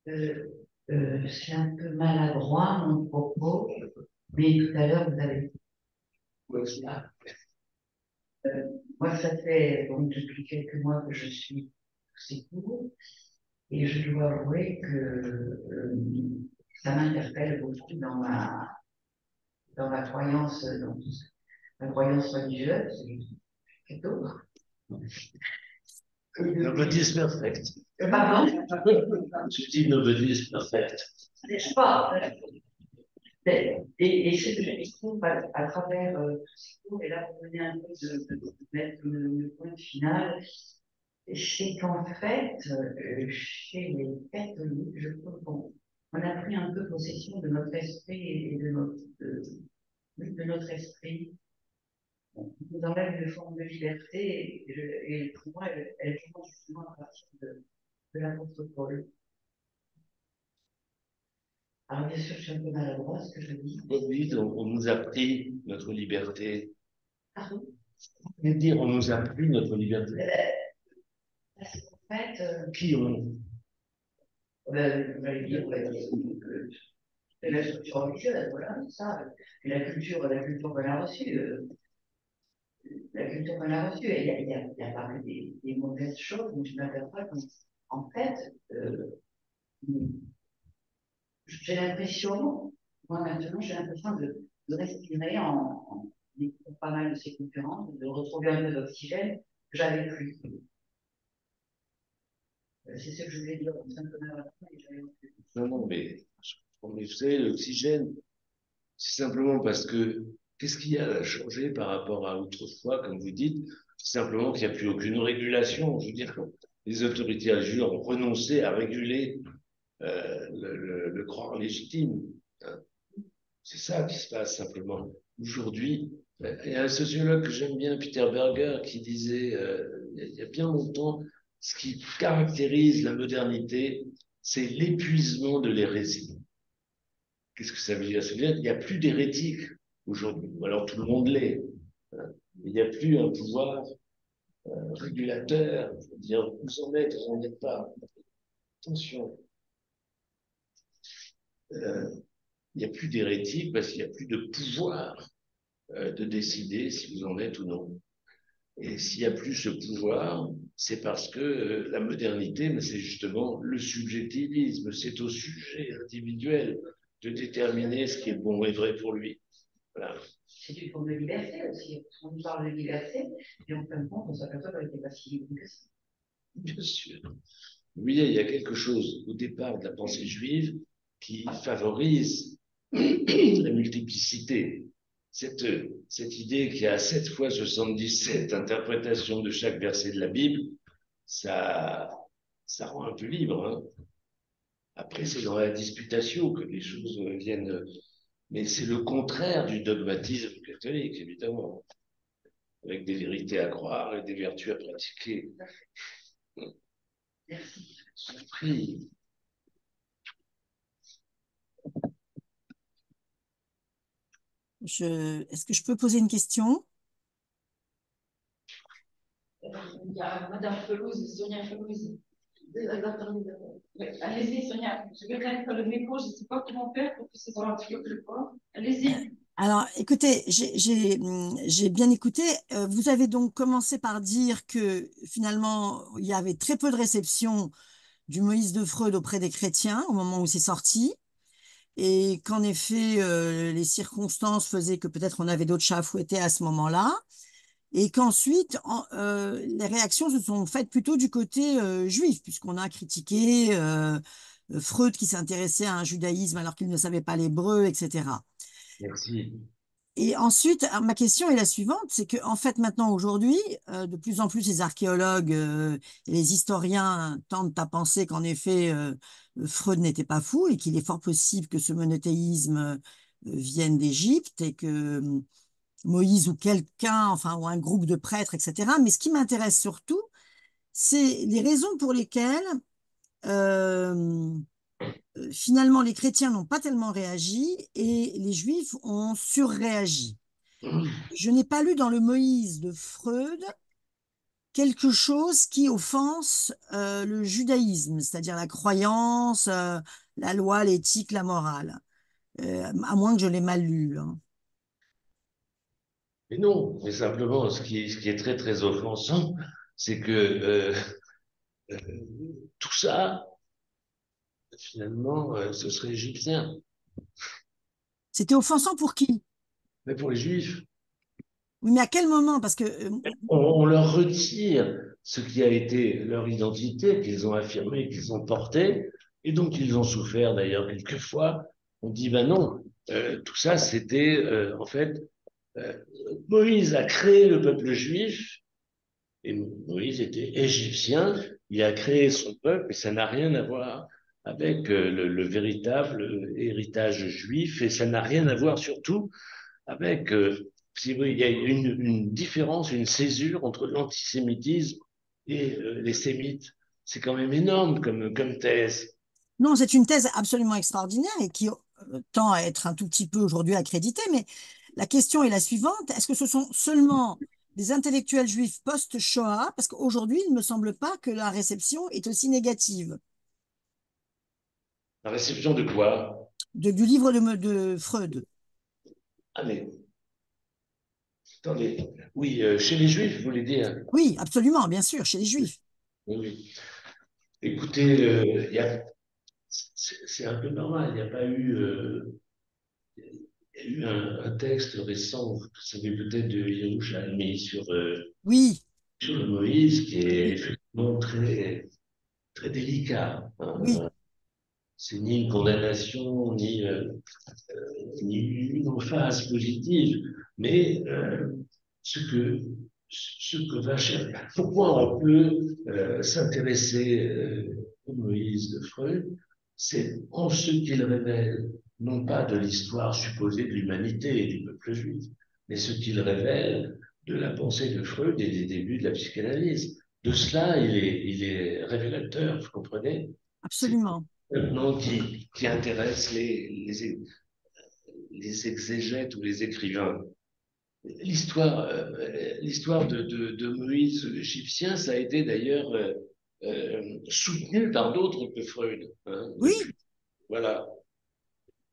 C'est un peu maladroit mon propos, mais tout à l'heure vous avez dit ça. Moi, ça fait donc depuis quelques mois que je suis ces cours et je dois avouer que ça m'interpelle beaucoup dans ma croyance, dans ma croyance religieuse, et d'autres. Nobody is perfect. Pardon? Je dis nobody is perfect. N'est-ce pas? Et ce que je trouve à travers ces cours, et là vous venez un peu de mettre le point final, c'est qu'en fait, chez les catholiques, je trouve qu'on a pris un peu possession de notre esprit et de notre esprit. On nous enlève une forme de liberté et pour moi, elle commence justement à partir de l'apôtre Paul. Alors bien sûr, je suis un peu maladroit, ce que je dis. Oui, donc on nous a pris notre liberté. Pardon? Je veux dire, on nous a pris notre liberté. Parce qu'en fait, Qui on? on va dire, c'est la structure religieuse, voilà, c'est ça. Et la culture qu'on a reçue, la culture qu'on a reçue, il y a pas des mauvaises choses, mais je m'aperçois qu'en fait, j'ai l'impression, moi maintenant, j'ai l'impression de respirer en écoutant pas mal de ces conférences, de retrouver un peu d'oxygène que j'avais plus. C'est ce que je voulais dire, c'est un peu maladroit, mais j'avais plus. Non, non, mais vous savez, l'oxygène, c'est simplement parce que qu'est-ce qui a changé par rapport à autrefois, comme vous dites? C'est simplement qu'il n'y a plus aucune régulation. Je veux dire, les autorités religieuses ont renoncé à réguler le croire légitime. Hein. C'est ça qui se passe simplement. Aujourd'hui, il y a un sociologue que j'aime bien, Peter Berger, qui disait il y a bien longtemps, ce qui caractérise la modernité, c'est l'épuisement de l'hérésie. Qu'est-ce que ça veut dire? Ça veut dire qu'il n'y a plus d'hérétiques aujourd'hui. Ou alors tout le monde l'est. Hein. Il n'y a plus un pouvoir régulateur. Je veux dire, vous en êtes, vous n'en êtes pas. Attention. Il n'y a plus d'hérétiques parce qu'il n'y a plus de pouvoir de décider si vous en êtes ou non. Et s'il n'y a plus ce pouvoir, c'est parce que la modernité, mais c'est justement le subjectivisme, c'est au sujet individuel de déterminer ce qui est bon et vrai pour lui. Voilà. C'est une forme de liberté aussi. On nous parle de liberté, et en fin de compte, on s'aperçoit qu'elle n'était pas si libre que ça. Bien sûr. Oui, il y a quelque chose au départ de la pensée juive qui favorise la multiplicité. Cette idée qu'il y a 7 fois 77 interprétations de chaque verset de la Bible, ça rend un peu libre. Hein. Après, c'est dans la disputation que les choses viennent. Mais c'est le contraire du dogmatisme catholique, évidemment, avec des vérités à croire et des vertus à pratiquer. Merci. Je vous prie. Est-ce que je peux poser une question? Il y a Madame Pelouse, Sonia Pelouse. Oui, allez-y, Sonia. Je vais mettre le micro, je ne sais pas comment faire pour que ce soit un petit peu plus fort. Allez-y. Alors, écoutez, j'ai bien écouté. Vous avez donc commencé par dire que finalement, il y avait très peu de réception du Moïse de Freud auprès des chrétiens au moment où c'est sorti, et qu'en effet, les circonstances faisaient que peut-être on avait d'autres chats à fouetter à ce moment-là, et qu'ensuite, les réactions se sont faites plutôt du côté juif, puisqu'on a critiqué Freud qui s'intéressait à un judaïsme alors qu'il ne savait pas l'hébreu, etc. Merci. Et ensuite, ma question est la suivante, c'est que en fait maintenant aujourd'hui, de plus en plus les archéologues et les historiens tentent à penser qu'en effet Freud n'était pas fou et qu'il est fort possible que ce monothéisme vienne d'Égypte et que Moïse ou quelqu'un, enfin ou un groupe de prêtres, etc. Mais ce qui m'intéresse surtout, c'est les raisons pour lesquelles euh, finalement les chrétiens n'ont pas tellement réagi et les juifs ont surréagi. Je n'ai pas lu dans le Moïse de Freud quelque chose qui offense le judaïsme, c'est-à-dire la croyance, la loi, l'éthique, la morale, à moins que je l'ai mal lu. Hein. Mais non, mais simplement, ce qui est très, très offensant, c'est que euh, tout ça, finalement, ce serait égyptien. C'était offensant pour qui? Mais pour les Juifs, Oui, mais à quel moment? Parce que on leur retire ce qui a été leur identité, qu'ils ont affirmé, qu'ils ont porté, et dont ils ont souffert d'ailleurs quelquefois. On dit, ben non, tout ça, c'était en fait, euh, Moïse a créé le peuple juif, et Moïse était égyptien, il a créé son peuple, et ça n'a rien à voir avec le véritable héritage juif, et ça n'a rien à voir surtout avec, si vous, il y a une différence, une césure entre l'antisémitisme et les sémites. C'est quand même énorme comme thèse. non, c'est une thèse absolument extraordinaire et qui tend à être un tout petit peu aujourd'hui accréditée, mais la question est la suivante, est-ce que ce sont seulement des intellectuels juifs post-Shoah? Parce qu'aujourd'hui, il ne me semble pas que la réception est aussi négative La réception de quoi? du livre de Freud. Ah mais, attendez, oui, chez les Juifs, vous voulez dire? Oui, absolument, bien sûr, chez les juifs. Oui, oui. Écoutez, c'est un peu normal, il n'y a pas eu, il y a eu un texte récent, vous savez peut-être de Yerushalmi Oui, sur le Moïse, qui est oui, effectivement très, très délicat. oui. Hein. C'est ni une condamnation, ni une emphase positive, mais ce que va chercher. Pourquoi on peut s'intéresser au Moïse de Freud? c'est en ce qu'il révèle, non pas de l'histoire supposée de l'humanité et du peuple juif, mais ce qu'il révèle de la pensée de Freud et des débuts de la psychanalyse. De cela, il est révélateur, vous comprenez? C'est Absolument. maintenant qui intéresse les exégètes ou les écrivains. L'histoire de Moïse l'Égyptien, ça a été d'ailleurs soutenu par d'autres que Freud, hein, Oui, depuis. Voilà.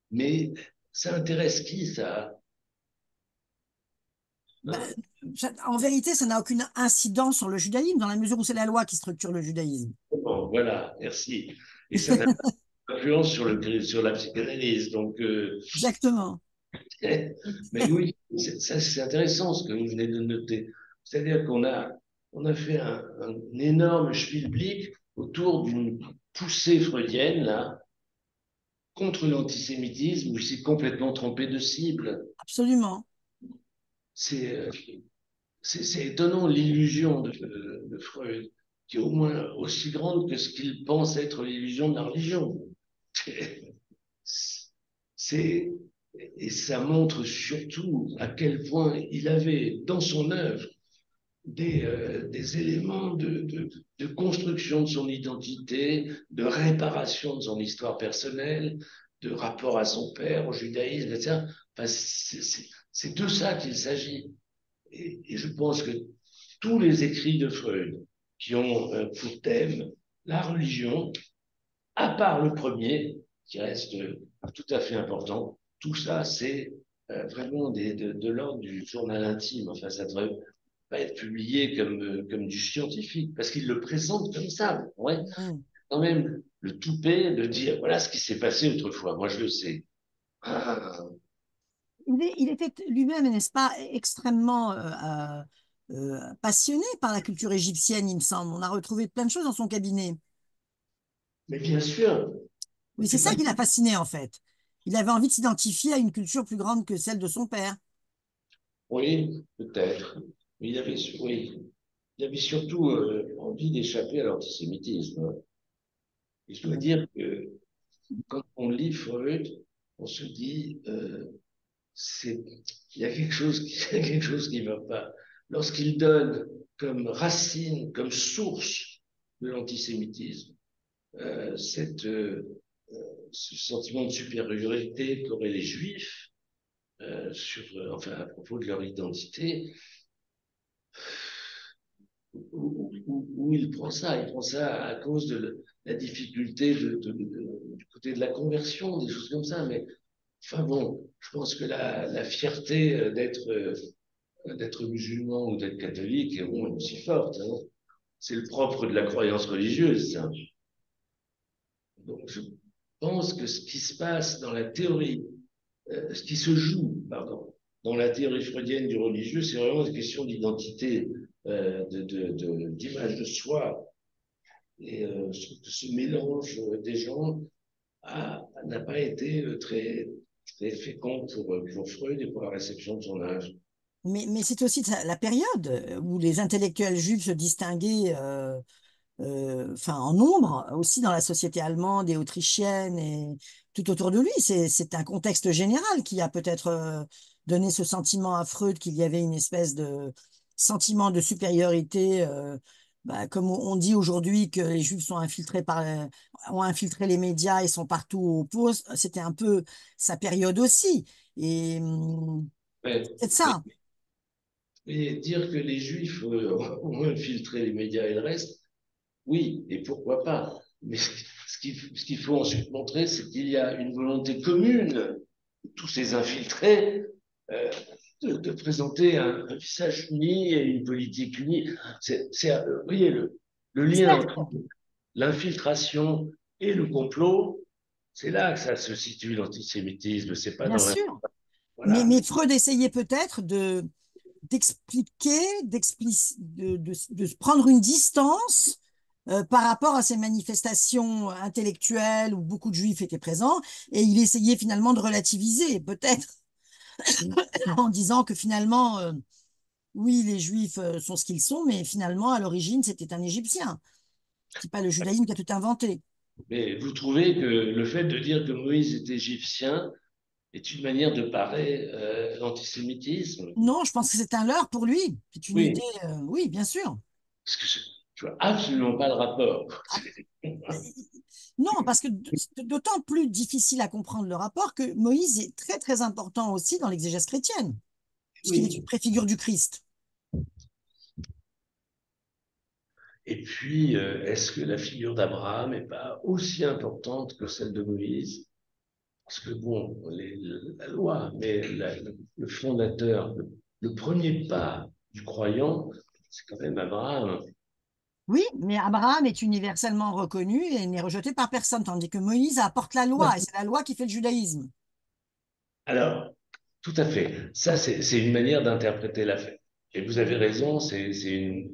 Mais ça intéresse qui, ça? bah, Hein. en vérité, ça n'a aucune incidence sur le judaïsme, dans la mesure où c'est la loi qui structure le judaïsme. Bon, voilà, merci. Et ça n'a pas d'influence sur la psychanalyse. Donc, Exactement. mais oui, ça c'est intéressant ce que vous venez de noter. C'est-à-dire on a fait un énorme schmilblick autour d'une poussée freudienne, là, contre l'antisémitisme, où il s'est complètement trompé de cible. Absolument. C'est c'est étonnant l'illusion de Freud, qui est au moins aussi grande que ce qu'il pense être l'illusion de la religion. C'est, et ça montre surtout à quel point il avait dans son œuvre des éléments de construction de son identité, de réparation de son histoire personnelle, de rapport à son père, au judaïsme, etc. Enfin, c'est de ça qu'il s'agit. Et je pense que tous les écrits de Freud qui ont pour thème la religion, à part le premier, qui reste tout à fait important, tout ça, c'est vraiment de l'ordre du journal intime. Enfin, ça devrait pas être publié comme du scientifique, parce qu'il le présente comme ça. Ouais, Mm. quand même, le toupet de dire voilà ce qui s'est passé autrefois. Moi, je le sais. Ah, Il était lui-même, n'est-ce pas, extrêmement passionné par la culture égyptienne, il me semble. On a retrouvé plein de choses dans son cabinet. mais bien sûr, Mais c'est c'est pas. ça qui l'a fasciné, en fait. Il avait envie de s'identifier à une culture plus grande que celle de son père. Oui, peut-être. Mais oui, il avait surtout envie d'échapper à l'antisémitisme. Et je dois dire que quand on lit Freud, on se dit, c'est, il y a quelque chose il y a quelque chose qui ne va pas. Lorsqu'il donne comme racine, comme source de l'antisémitisme, cette, ce sentiment de supériorité qu'auraient les Juifs enfin, à propos de leur identité, où il prend ça? Il prend ça à cause de la difficulté du côté de la conversion, des choses comme ça. Mais enfin bon, je pense que la fierté d'être musulman ou d'être catholique est au moins aussi forte. Hein. C'est le propre de la croyance religieuse, ça. Donc je pense que ce qui se passe dans la théorie, ce qui se joue, pardon, dans la théorie freudienne du religieux, c'est vraiment une question d'identité, d'image de soi. Et je trouve que ce mélange des gens n'a pas été très fécond pour Freud et pour la réception de son âge. Mais c'est aussi la période où les intellectuels juifs se distinguaient enfin, en nombre, aussi dans la société allemande et autrichienne et tout autour de lui. C'est un contexte général qui a peut-être donné ce sentiment à Freud qu'il y avait une espèce de sentiment de supériorité, bah, comme on dit aujourd'hui que les Juifs sont infiltrés ont infiltré les médias et sont partout au poste. C'était un peu sa période aussi. Et Ouais. c'est ça. Et dire que les Juifs ont infiltré les médias et le reste, oui, et pourquoi pas. Mais ce qu'il faut ensuite montrer, c'est qu'il y a une volonté commune de tous ces infiltrés de présenter un visage uni et une politique unie. Vous voyez, le lien Exact, entre l'infiltration et le complot, c'est là que ça se situe l'antisémitisme. C'est pas bien dans la. sûr. Voilà. Mais Freud essayait peut-être d'expliquer, de se prendre une distance par rapport à ces manifestations intellectuelles où beaucoup de juifs étaient présents, et il essayait finalement de relativiser, peut-être, en disant que finalement, oui, les juifs sont ce qu'ils sont, mais finalement, à l'origine, c'était un Égyptien. C'est pas le judaïsme qui a tout inventé. Mais vous trouvez que le fait de dire que Moïse est égyptien est une manière de parer l'antisémitisme? Non, je pense que c'est un leurre pour lui. C'est une idée, Oui, oui, bien sûr. parce que je vois absolument pas le rapport. Ah, non, parce que c'est d'autant plus difficile à comprendre le rapport que Moïse est très, très important aussi dans l'exégèse chrétienne, puisqu'il est une Oui. préfigure du Christ. Et puis, est-ce que la figure d'Abraham n'est pas aussi importante que celle de Moïse? Parce que bon, la loi, mais le fondateur, le premier pas du croyant, c'est quand même Abraham. Oui, mais Abraham est universellement reconnu et n'est rejeté par personne, tandis que Moïse apporte la loi, et c'est la loi qui fait le judaïsme. Alors, tout à fait. Ça, c'est une manière d'interpréter la fête. Et vous avez raison, c'est une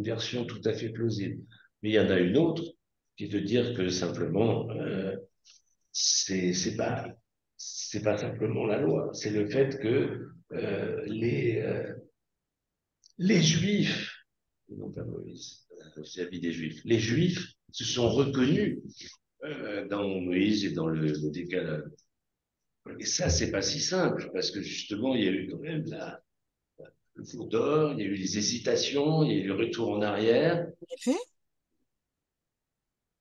version tout à fait plausible. Mais il y en a une autre qui est de dire que simplement, c'est pas simplement la loi, c'est le fait que les Juifs, non pas Moïse, vis-à-vis des Juifs, les Juifs se sont reconnus dans Moïse et dans le décalogue. Et ça, c'est pas si simple, parce que justement, il y a eu quand même le four d'or, il y a eu les hésitations, il y a eu le retour en arrière. En effet,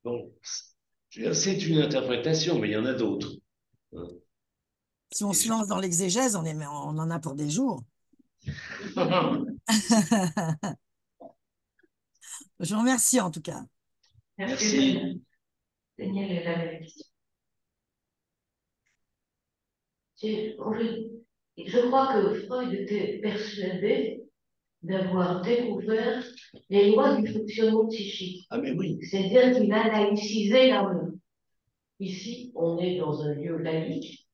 Bon, je veux dire, c'est une interprétation, mais il y en a d'autres. Hein. si on se lance dans l'exégèse, on en a pour des jours. Je vous remercie en tout cas. Merci. Daniel est la même question. Je crois que Freud était persuadé d'avoir découvert les lois du fonctionnement psychique. Ah, mais oui. C'est-à-dire qu'il a laïcisé l'homme. Ici, on est dans un lieu laïque.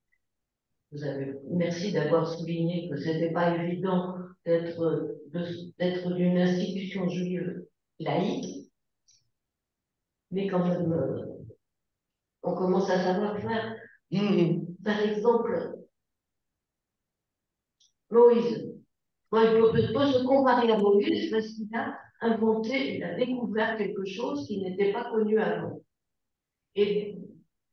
Merci d'avoir souligné que ce n'était pas évident d'être d'une institution juive laïque, mais quand même, on commence à savoir faire. Par exemple, Moïse. Moi, il peut se comparer à Moïse parce qu'il a inventé, il a découvert quelque chose qui n'était pas connu avant. Et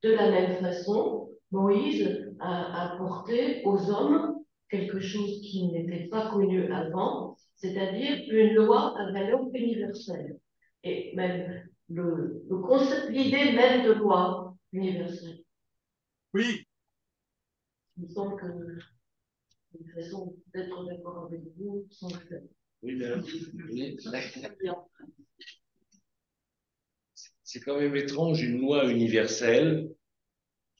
de la même façon, Moïse a apporté aux hommes quelque chose qui n'était pas connu avant, c'est-à-dire une loi à valeur universelle. Et même le concept, l'idée même de loi universelle. Oui. Il me semble que une façon d'être d'accord avec vous sans le faire. Oui, c'est quand même étrange, une loi universelle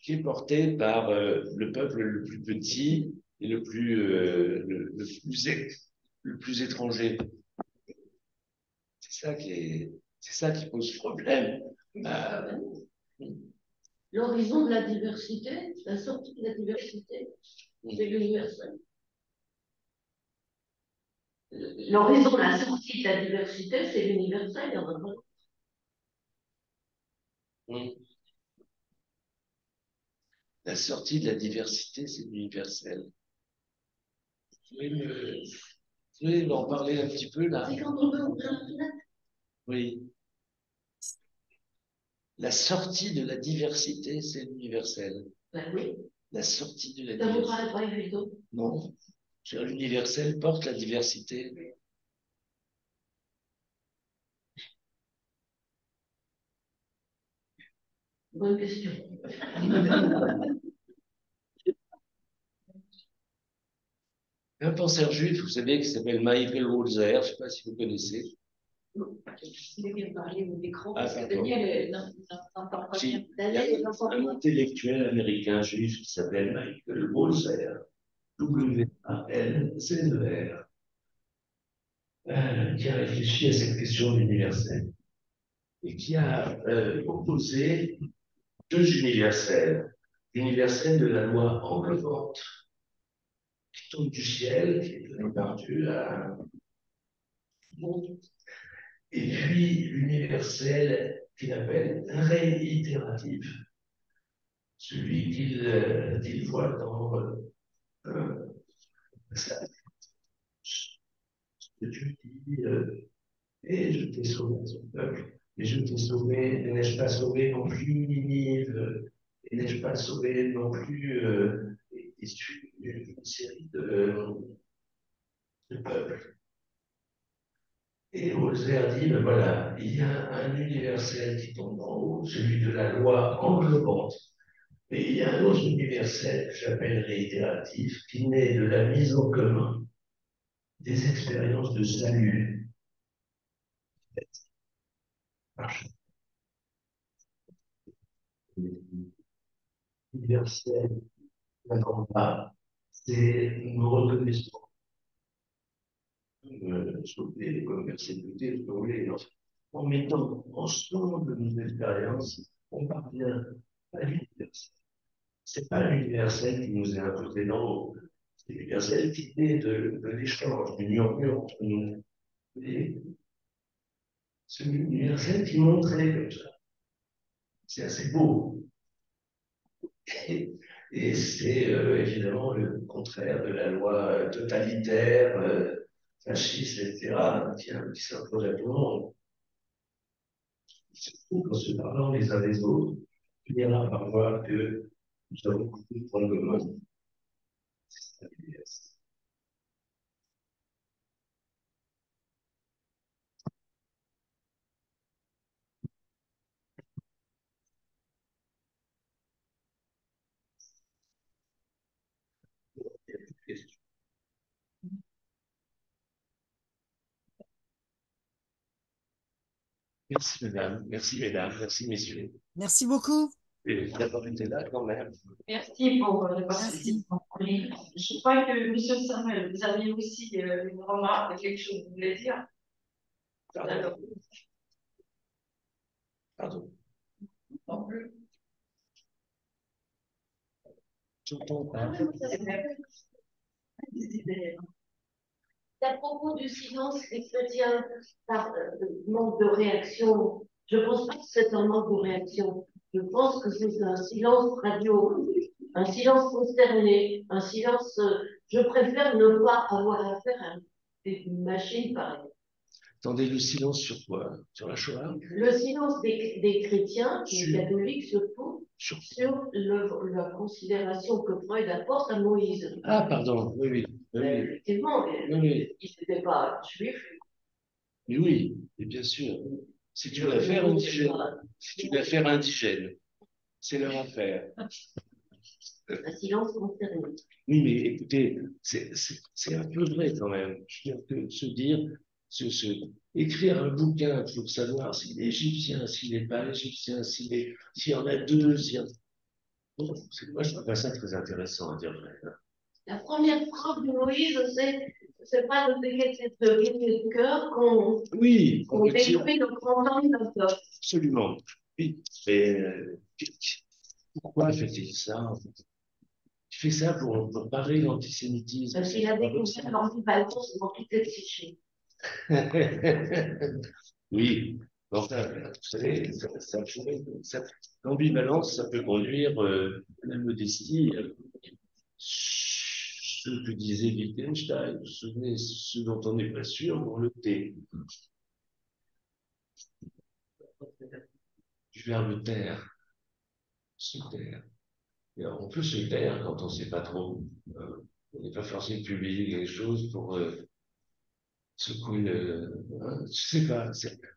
qui est portée par le peuple le plus petit et le plus étranger. C'est ça qui pose problème. Euh, L'horizon de la diversité, la sortie de la diversité, c'est l'universel. L'horizon de la sortie de la diversité, c'est l'universel, il y en a pas. La sortie de la diversité, c'est l'universel. Vous pouvez m'en parler un petit peu là? C'est quand on veut ouvrir la fenêtre. Oui. La sortie de la diversité, c'est l'universel. Ben oui. La sortie de la Ça vous diversité. paraît pas évident? Non. L'universel porte la diversité. Bonne question. Un penseur juif, vous savez, qui s'appelle Michael Walzer, je ne sais pas si vous connaissez. Il vient parler au micro, Ah, parce que pardon. Daniel n'entend pas bien. Il y a un intellectuel américain juif qui s'appelle Michael Walzer, W-A-L-Z-E-R, qui a réfléchi à cette question universelle et qui a proposé deux universels. L'universel de la loi englobante qui tombe du ciel, qui est donné par Dieu à un monde, et puis l'universel qu'il appelle réitératif, celui qu'il voit dans ça, ce que Dieu dit, et je t'ai sauvé à son peuple. Et je t'ai sauvé, et n'ai-je pas sauvé non plus Ninive, et n'ai-je pas sauvé non plus issu d'une série de peuples. Et Ozer dit, ben voilà, il y a un universel qui tombe en haut, celui de la loi englobante. Mais il y a un autre universel que j'appellerais itératif, qui naît de la mise en commun des expériences de salut. Universel, n'attends pas, c'est une reconnaissance. Sauver, comme persécuter, sauver, en mettant ensemble nos expériences, on parvient à l'universel. C'est pas l'universel qui nous est imposé dans l'eau, c'est l'universel qui est de l'échange, du murmure entre nous. Et c'est l'universel qui montrait comme ça. C'est assez beau. Et c'est évidemment le contraire de la loi totalitaire, fasciste, etc., qui s'impose à tout le monde. C'est fou qu'en se parlant les uns des autres, on finira par voir que nous avons beaucoup de points communs. C'est ça l'universel. Il y a plus de questions. Merci, mesdames. Merci, mesdames. Merci, messieurs. Merci beaucoup. Et d'avoir été là quand même. Merci pour le Merci. participation. Je crois que, Monsieur Samuel, vous aviez aussi une remarque, quelque chose que vous voulez dire. Pardon. Pardon. Non plus. J'entends pas. À propos du silence des chrétiens par manque de réaction, je ne pense pas que c'est un manque de réaction. Je pense que c'est un silence radio, un silence consterné, un silence. Je préfère ne pas avoir affaire à une machine pareille. Attendez, le silence sur quoi? Sur la Shoah? Le silence des chrétiens, des Sur- catholiques surtout, Sur... sur la considération que Freud apporte à Moïse. Ah, pardon, oui, oui. Oui, oui. Effectivement, Oui. il n'était pas juif. Mais oui, et bien sûr. C'est une affaire indigène. C'est une affaire indigène. C'est leur affaire. Un silence consterné. Oui, mais écoutez, c'est un peu vrai quand même. Je veux dire que se dire, écrire un bouquin pour savoir s'il est égyptien, s'il n'est pas égyptien, s'il y en a deux, Bon, moi, je trouve pas ça très intéressant à dire vrai. La première phrase de Moïse, c'est pas de payer cette gaieté de cœur Oui, qu'on détruit le grand homme d'un peuple. absolument. Oui, mais pourquoi fait-il ça en fait? Il fait ça pour parer l'antisémitisme. Parce qu'il a découvert l'ambivalence dans toutes les psychés. Oui, enfin, vous savez, l'ambivalence, ça peut conduire à la modestie. Ce que disait Wittgenstein, vous vous souvenez, ce dont on n'est pas sûr, on le tait. Du verbe taire, se taire. Et alors, on peut se taire quand on ne sait pas trop. On n'est pas forcé de publier quelque chose pour secouer le. Hein, je sais pas.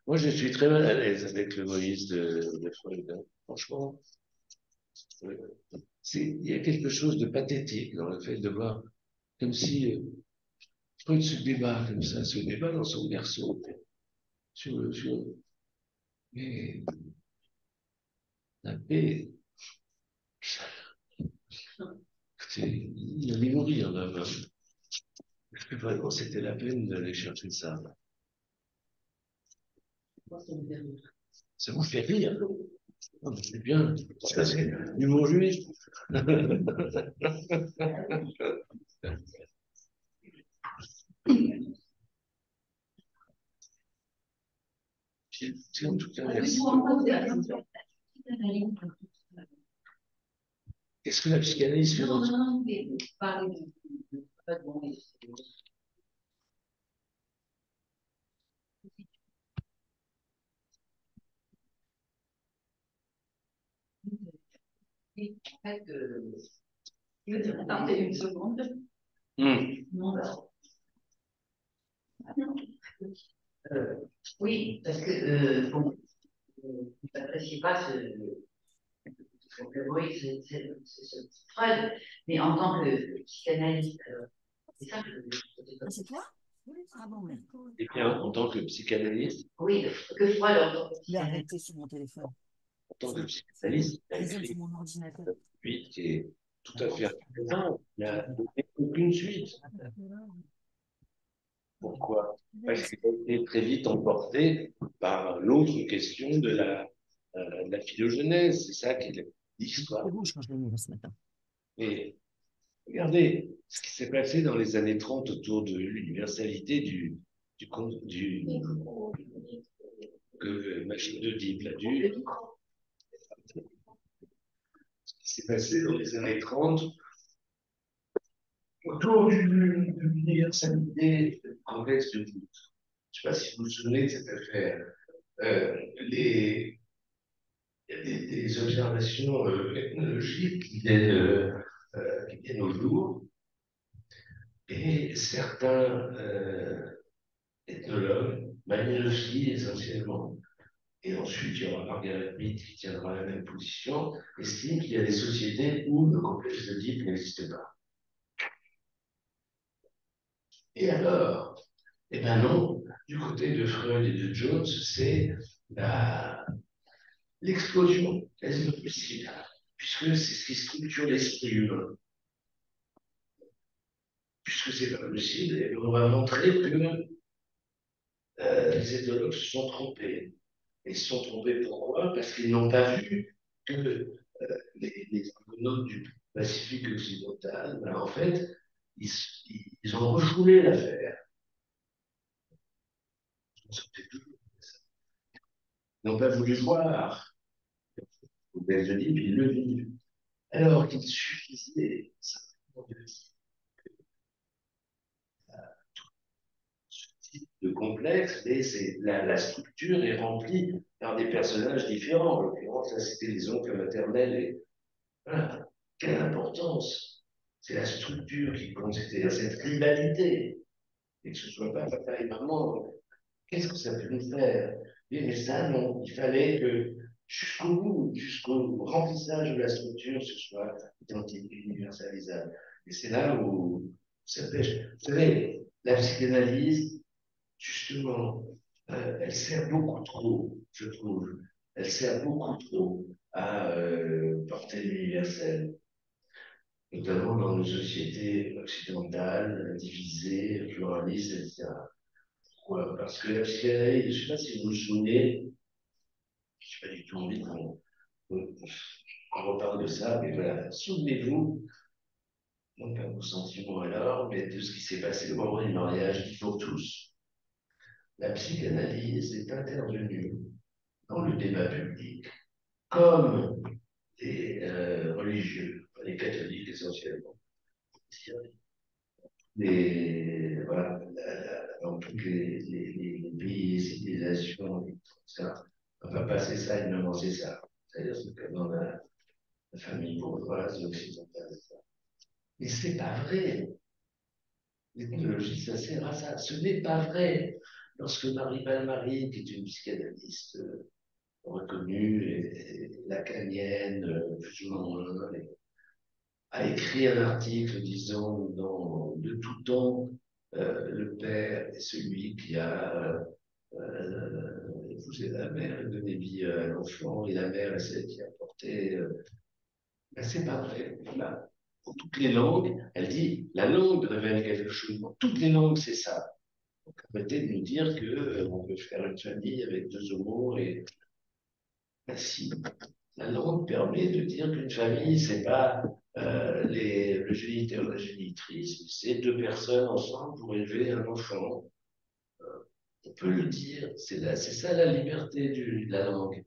Moi, je suis très mal à l'aise avec le Moïse de Freud. Hein. Franchement, il y a quelque chose de pathétique dans le fait de voir comme si Freud se débat comme ça, se débat dans son berceau sur mais la paix. Il allait mourir là-bas. Est-ce que vraiment c'était la peine d'aller chercher ça? Ça vous fait rire? Oh, mais c'est bien. Ça, c'est l'humour juif. En tout cas, merci. Qu'est-ce que la psychanalyse fait dans oui, en fait, Je veux dire, attendez une seconde. non, bah, oui, parce que, bon, vous n'appréciez pas oui, c'est Freud, mais en tant que psychanalyste, c'est ça que Ah, c'est toi? Oui. Ah bon, mais. Et bien, en tant que psychanalyste, oui, que Freud en tant que Je l'ai psychanalyste. arrêté sur mon téléphone. en tant que psychanalyste, il a Résonne écrit sur mon ordinateur. une suite qui est tout à fait intéressante. Il n'y a donné aucune suite. Pourquoi? Parce qu'il a été très vite emporté par l'autre question de la philogenèse. C'est ça qui est l'histoire. C'est rouge quand je l'ai mis ce matin. Et regardez ce qui s'est passé dans les années 30 autour de l'universalité que Machine de Deep, ce qui s'est passé dans les années 30 autour de l'universalité du complexe de Deep. Je ne sais pas si vous vous souvenez de cette affaire. Il y a des observations ethnologiques qui viennent au jour, et certains ethnologues, Malinowski essentiellement, et ensuite il y aura Margaret Mead qui tiendra la même position, estiment qu'il y a des sociétés où le complexe d'Oedipe n'existe pas. Et alors, eh bien non, du côté de Freud et de Jones, c'est l'explosion possible, puisque c'est ce qui structure l'esprit humain. Puisque c'est pas possible, et on va montrer que les ethnologues se sont trompés. Ils se sont trompés pourquoi? Parce qu'ils n'ont pas vu que les argonautes du Pacifique occidental, ben, en fait, ils ont refoulé l'affaire. Ils n'ont pas voulu voir. Au Belgique, ils le vivent. Alors qu'il suffisait simplement de dire ce type de complexe, mais la structure est remplie par des personnages différents. En l'occurrence, là, c'était les oncles maternels. Et voilà. Quelle importance! C'est la structure qui compte, c'est-à-dire cette rivalité. Et que ce ne soit pas papa et maman. Qu'est-ce que ça peut nous faire? Oui, mais ça, non. Il fallait que jusqu'au bout, jusqu'au remplissage de la structure, ce soit identique et universalisable. Et c'est là où ça pêche. Vous savez, la psychanalyse, justement, elle sert beaucoup trop, je trouve. Elle sert beaucoup trop à porter l'universel, notamment dans nos sociétés occidentales, divisées, pluralistes, etc. Pourquoi? Parce que la psychanalyse, je ne sais pas si vous vous souvenez, je n'ai pas du tout envie qu'on reparle de ça, mais voilà, souvenez-vous, non pas vos sentiments alors, mais de ce qui s'est passé au moment du mariage pour tous. La psychanalyse est intervenue dans le débat public comme les religieux, les catholiques essentiellement, voilà, dans tous les pays et civilisations, ça. On va passer ça et c'est ça. C'est-à-dire que dans la famille bourgeoise occidentale. Mais c'est pas vrai. L'ethnologie, ça sert à ça. Ce n'est pas vrai. Lorsque Marie Balmary, qui est une psychanalyste reconnue, et lacanienne, plus ou moins, a écrit un article disant de tout temps, le père est celui qui a épousé la mère et donné vie à l'enfant, et la mère est celle qui a porté. Ben, c'est pas vrai. Voilà. Pour toutes les langues, elle dit la langue révèle quelque chose. Pour toutes les langues, c'est ça. Donc, arrêtez de nous dire que on peut faire une famille avec deux homos et. Ben, si. La langue permet de dire qu'une famille, c'est pas le géniteur et la génitrice, c'est deux personnes ensemble pour élever un enfant. On peut le dire, c'est ça la liberté de la langue.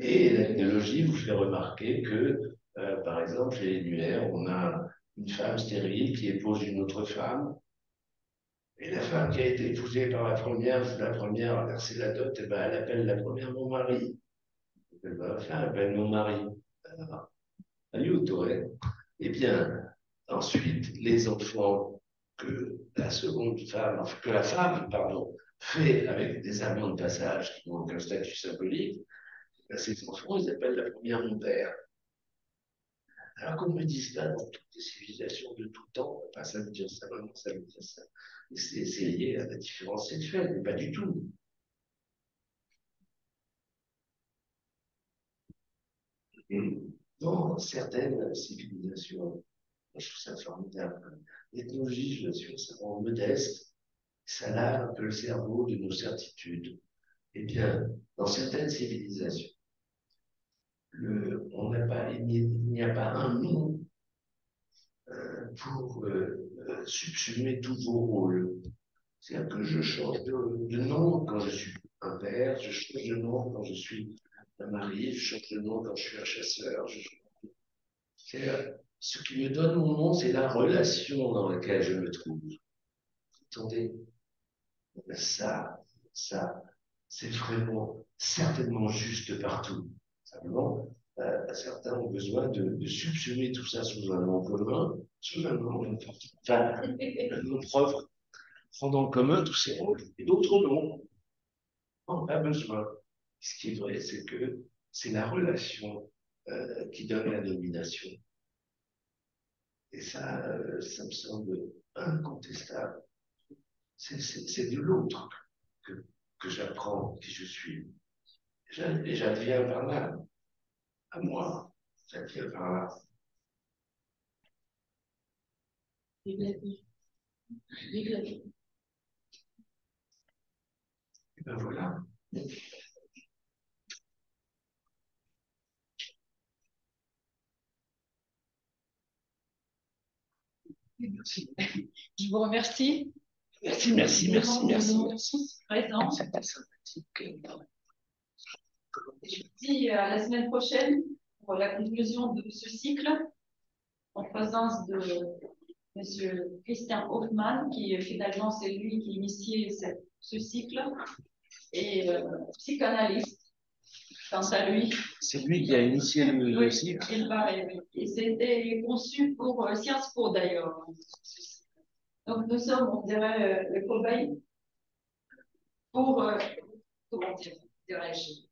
Et l'ethnologie vous fait remarquer que, par exemple, chez les Lumières, on a une femme stérile qui épouse une autre femme, et la femme qui a été épousée par la première a versé la dot, et ben, elle appelle la première mon mari. Elle appelle mon mari. aiutore, eh bien, ensuite, les enfants que la femme, pardon, fait avec des amants de passage qui n'ont aucun statut symbolique, ces enfants, ils appellent la première mon père. Alors qu'on ne me dise pas dans toutes les civilisations de tout temps, pas ça veut dire ça, vraiment ça veut dire ça. Et c'est lié à la différence sexuelle, mais pas du tout. Et dans certaines civilisations, je trouve ça formidable. L'ethnologie, je l'assure, ça rend modeste, ça lave un peu le cerveau de nos certitudes. Eh bien, dans certaines civilisations, il n'y a pas un nom pour subsumer tous vos rôles. C'est-à-dire que je change de nom quand je suis un père, je change de nom quand je suis un mari, je change de nom quand je suis un chasseur. Ce qui me donne mon nom, c'est la relation dans laquelle je me trouve. Attendez, ça, c'est vraiment certainement juste partout. Simplement, certains ont besoin de subsumer tout ça sous un nom commun, sous un nom, enfin, un nom propre, prendre en commun tous ces rôles, et d'autres non. On n'a pas besoin. Ce qui est vrai, c'est que c'est la relation qui donne la domination. Et ça me semble incontestable. C'est de l'autre que j'apprends qui je suis. Et j'adviens par là. À moi, j'adviens par là. Vive la vie. Vive la vie. Et ben voilà. Merci. Je vous remercie. Merci. Présent. C'était sympathique. Je vous dis à la semaine prochaine pour la conclusion de ce cycle en présence de M. Christian Hoffmann, qui finalement c'est lui qui initié ce cycle, et psychanalyste. Quant à lui, c'est lui qui a initié le cycle. Et c'était conçu pour Sciences Po d'ailleurs. Donc nous sommes, on dirait, le cobaye pour, comment dirais-je,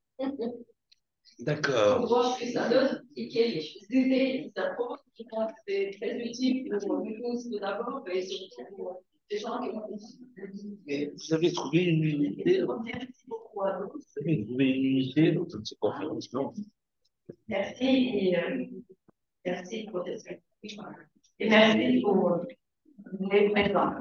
D'accord. pour voir ce que ça donne et quelles idées ça provoque. Je pense que c'est très utile pour nous tous tout d'abord, et surtout pour les gens qui ont. Mais vous avez trouvé une unité. Vous avez trouvé une unité dans toutes ces conférences, non? Merci et merci pour cette et merci pour les présents.